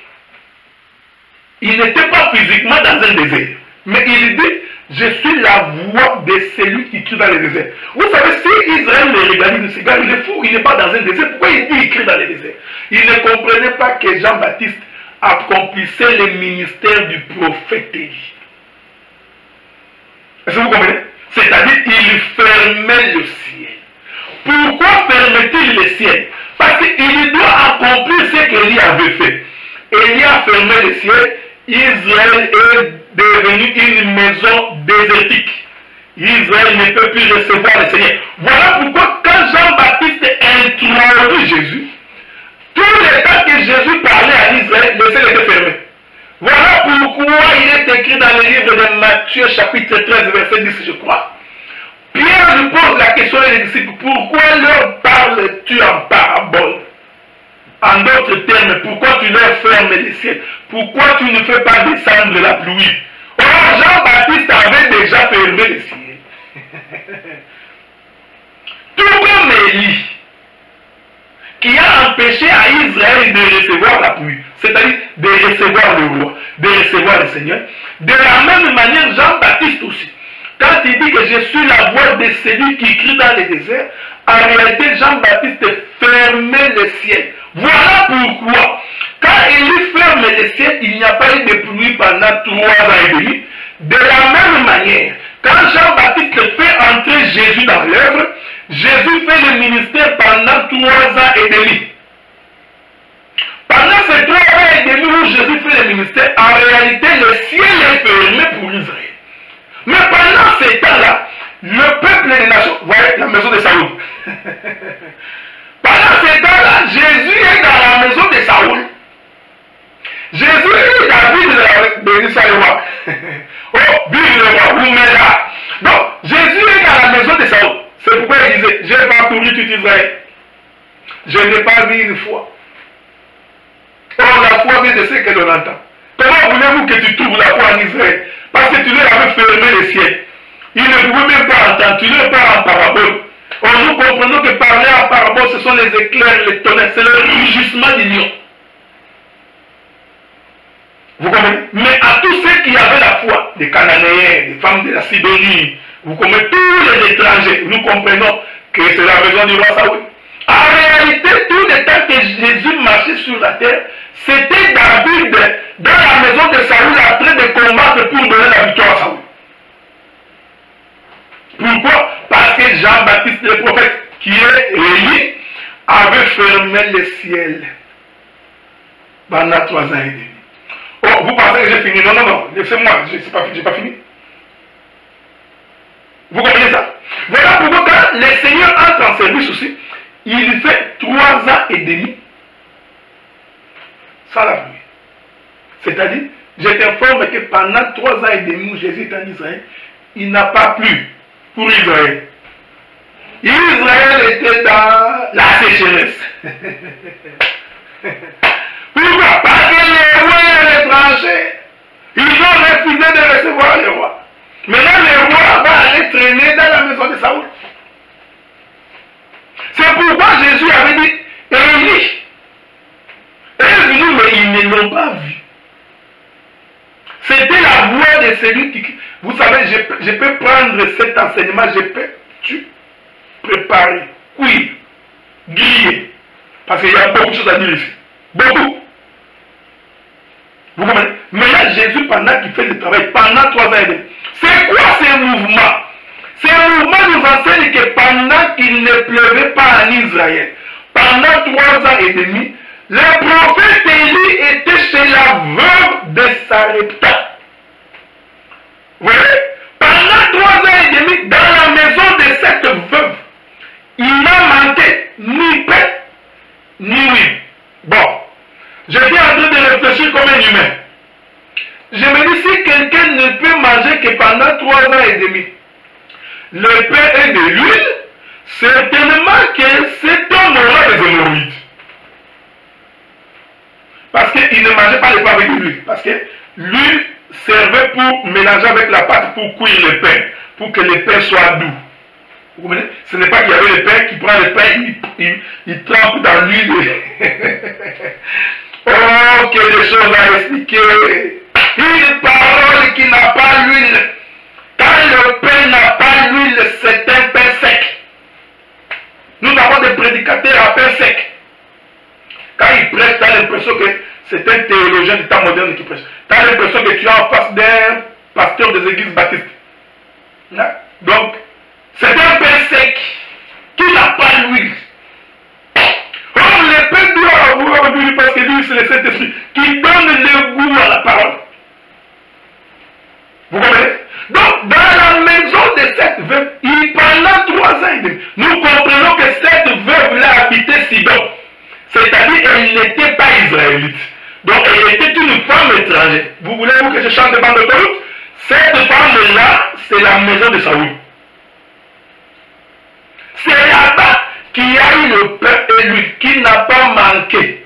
Il n'était pas physiquement dans un désert. Mais il dit, je suis la voix de celui qui crie dans le désert. Vous savez, si Israël le regarde, ce gars, il est fou, il n'est pas dans un désert. Pourquoi il dit qu'il crie dans le désert? Il ne comprenait pas que Jean-Baptiste accomplissait le ministère du prophète Élie. Est-ce que vous comprenez? C'est-à-dire, il fermait le ciel. Pourquoi ferme-t-il le ciel? Parce qu'il doit accomplir ce qu'Élie avait fait. Élie a fermé le ciel. Israël est devenu une maison désertique. Israël ne peut plus recevoir le Seigneur. Voilà pourquoi quand Jean-Baptiste introduit Jésus, tout le temps que Jésus parlait à Israël, le ciel était fermé. Voilà pourquoi il est écrit dans le livre de Matthieu chapitre 13 verset 10 je crois. Pierre lui pose la question à les disciples, pourquoi leur parles-tu en parabole? En d'autres termes, pourquoi tu leur fermes les ciels? Pourquoi tu ne fais pas descendre la pluie? Or, Jean-Baptiste avait déjà fermé les ciels. Tout comme Élie, qui a empêché à Israël de recevoir la pluie, c'est-à-dire de recevoir le roi, de recevoir le Seigneur. De la même manière, Jean-Baptiste aussi, quand il dit que je suis la voix de celui qui crie dans le désert, en réalité, Jean-Baptiste fermait le ciel. Voilà pourquoi, quand il ferme le ciel, il n'y a pas eu de pluie pendant 3 ans et demi. De la même manière, quand Jean-Baptiste fait entrer Jésus dans l'œuvre, Jésus fait le ministère pendant 3 ans et demi. Pendant ces 3 ans et demi où Jésus fait le ministère, en réalité, le ciel est fermé pour Israël. Mais pendant ces temps-là, le peuple des nations, vous voyez la maison de Saoul. Pendant ces temps-là, Jésus est dans la maison de Saoul. Jésus est David de l'Israël. Oh, vive le roi, vous m'êtes là. Donc, Jésus est dans la maison de Saoul. C'est pourquoi il disait, j'ai parcouru tout Israël. Je n'ai pas vu une foi. Or, la foi vient de ce que l'on entend. Comment voulez-vous que tu trouves la foi en Israël? Parce que tu leur avais fermé le ciel. Ils ne pouvaient même pas entendre. Tu leur parles en parabole. Or, nous comprenons que parler en parabole, ce sont les éclairs, les tonnerres, c'est le rugissement du lion. Vous comprenez? Mais à tous ceux qui avaient la foi, des Cananéens, des femmes de la Sidonie, vous comprenez, tous les étrangers, nous comprenons que c'est la maison du roi Saoul. En réalité, tout le temps que Jésus marchait sur la terre, c'était David dans la maison de Saoul en train de combattre pour donner la victoire à Saoul. Pourquoi? Parce que Jean-Baptiste le prophète, qui est Élie, avait fermé le ciel pendant 3 ans et demi. Oh, vous pensez que j'ai fini? Non, non, non, laissez-moi, je n'ai pas fini. Vous comprenez ça? Voilà pourquoi quand le Seigneur entre en service aussi, il fait 3 ans et demi sans la pluie. C'est-à-dire, je t'informe que pendant 3 ans et demi où Jésus est en Israël, il n'a pas plu pour Israël. Israël était dans la sécheresse. Pourquoi? Parce que les rois et les étrangers, ils ont refusé de recevoir les rois. Maintenant, le roi va aller traîner dans la maison de Saoul. C'est pourquoi Jésus avait dit, Élie est venu, mais ils ne l'ont pas vu. C'était la voix de celui qui... Vous savez, je peux prendre cet enseignement, je peux préparer, cuire grillé. Parce qu'il y a beaucoup de choses à dire ici. Beaucoup. Vous comprenez? Mais là, Jésus, pendant qu'il fait le travail, pendant 3 ans et demi, c'est quoi ces mouvements? Ces mouvements nous enseignent que pendant qu'il ne pleuvait pas en Israël, pendant 3 ans et demi, le prophète Élie était chez la veuve de Sarepta. Vous voyez? Pendant 3 ans et demi, dans la maison de cette veuve, il n'a manqué ni pain, ni huile. Bon, j'étais en train de réfléchir comme un humain. Je me dis, si quelqu'un ne peut manger que pendant 3 ans et demi, le pain et de l'huile, certainement que cet homme aura des hémorroïdes. Parce qu'il ne mangeait pas le pain avec de l'huile. Parce que l'huile servait pour mélanger avec la pâte pour cuire le pain, pour que le pain soit doux. Vous comprenez? Ce n'est pas qu'il y avait le pain qui prend le pain, il trempe dans l'huile. Oh, que des choses à expliquer. Une parole qui n'a pas l'huile. Quand le pain n'a pas l'huile, c'est un pain sec. Nous avons des prédicateurs à pain sec. Quand ils prêchent, tu as l'impression que c'est un théologien du temps moderne qui prêche. Tu as l'impression que tu es en face d'un pasteur des églises baptistes. Donc, c'est un pain sec qui n'a pas l'huile. Or, le pain doit avoir l'huile parce que l'huile, c'est le Saint-Esprit qui donne le goût à la parole. Vous comprenez? Donc, dans la maison de cette veuve, pendant 3 ans et demi, nous comprenons que cette veuve-là habitait Sidon. C'est-à-dire qu'elle n'était pas israélite. Donc, elle était une femme étrangère. Vous voulez-vous que je chante devant l'autoroute? Cette femme-là, c'est la maison de Saoul. C'est là-bas qu'il y a eu le pain et l'huile, qui n'a pas manqué.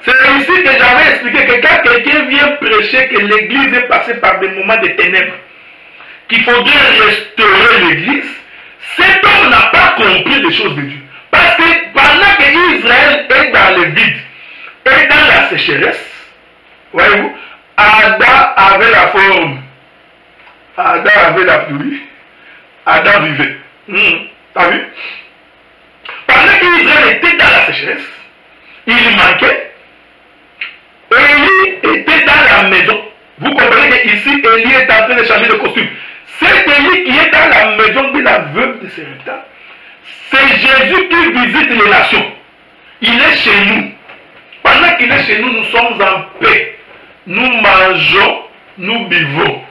C'est ici que j'avais expliqué que quand quelqu'un vient prêcher que l'église est passée par des moments de ténèbres, qu'il faudrait restaurer l'église, cet homme n'a pas compris les choses de Dieu. Parce que pendant que Israël est dans le vide et dans la sécheresse, voyez-vous, Adam avait la forme, Adam avait la pluie, Adam vivait. T'as vu? Pendant qu'Israël était dans la sécheresse, il manquait. Élie était dans la maison. Vous comprenez qu'ici, Élie est en train de changer de costume. C'est Élie qui est dans la maison de la veuve de Sarepta. C'est Jésus qui visite les nations. Il est chez nous. Pendant qu'il est chez nous, nous sommes en paix. Nous mangeons, nous buvons.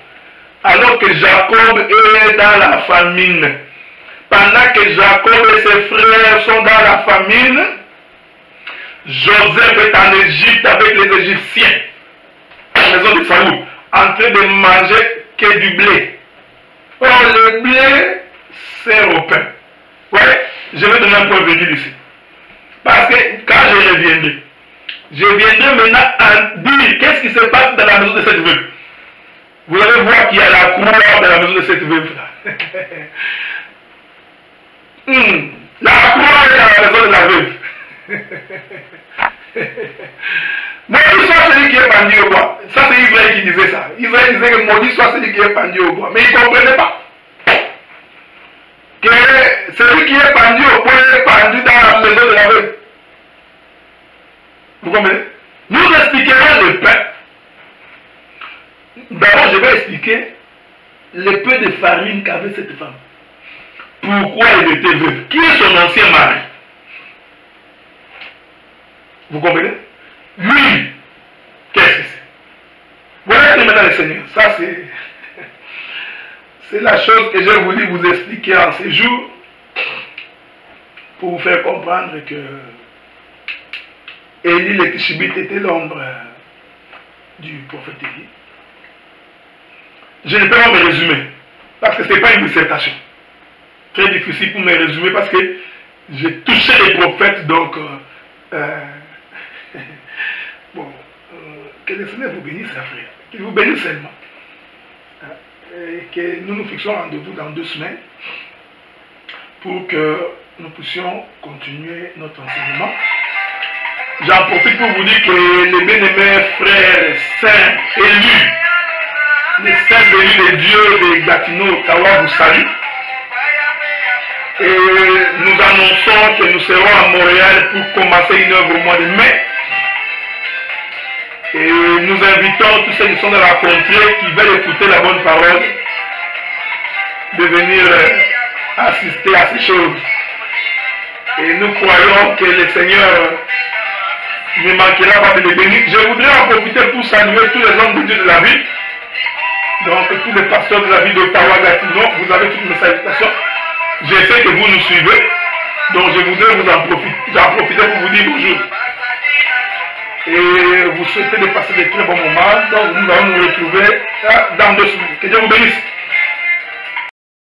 Alors que Jacob est dans la famine. Pendant que Jacob et ses frères sont dans la famine, Joseph est en Égypte avec les Égyptiens, à la maison de Saoul, en train de manger que du blé. Or, le blé sert au pain. Ouais, je vais donner un point virgule ici. Parce que quand je viendrai maintenant à dire qu'est-ce qui se passe dans la maison de cette veuve. Vous allez voir qu'il y a la croix dans la maison de cette veuve-là. La croix est dans la maison de la veuve. Maudit soit celui qui est pendu au bois. Ça, c'est Israël qui disait ça. Israël disait que maudit soit celui qui est pendu au bois. Mais il ne comprenait pas que celui qui est pendu au bois est pendu dans la maison de la veuve. Vous comprenez? Nous expliquerons le pain. D'abord, je vais expliquer le peu de farine qu'avait cette femme. Pourquoi elle était veuve? Qui est son ancien mari? Vous comprenez? Lui, qu'est-ce que c'est? Voilà que maintenant le Seigneur. Ça, c'est la chose que j'ai voulu vous expliquer en ces jours pour vous faire comprendre que Élie le Tishbite était l'ombre du prophète Élie. Je ne peux pas me résumer parce que ce n'est pas une dissertation. Très difficile pour me résumer parce que j'ai touché les prophètes, donc bon, que le Seigneur vous bénisse, frère. Qu'il vous bénisse seulement. Et que nous nous fixons rendez-vous dans 2 semaines pour que nous puissions continuer notre enseignement. J'en profite pour vous dire que les bien-aimés frères saints élus, les saints élus de Dieu de Gatineau, Ottawa vous saluent. Et nous annonçons que nous serons à Montréal pour commencer une œuvre au mois de mai. Et nous invitons tous ceux qui sont dans la contrée, qui veulent écouter la bonne parole, de venir assister à ces choses. Et nous croyons que le Seigneur ne manquera pas de les bénir. Je voudrais en profiter pour saluer tous les hommes de Dieu de la ville. Donc tous les pasteurs de la ville d'Ottawa-Gatineau, vous avez toutes mes salutations. Je sais que vous nous suivez. Donc je voudrais vous en profiter pour vous dire bonjour. Et vous souhaitez de passer de très bons moments. Donc nous allons nous retrouver dans 2 semaines. Que Dieu vous bénisse.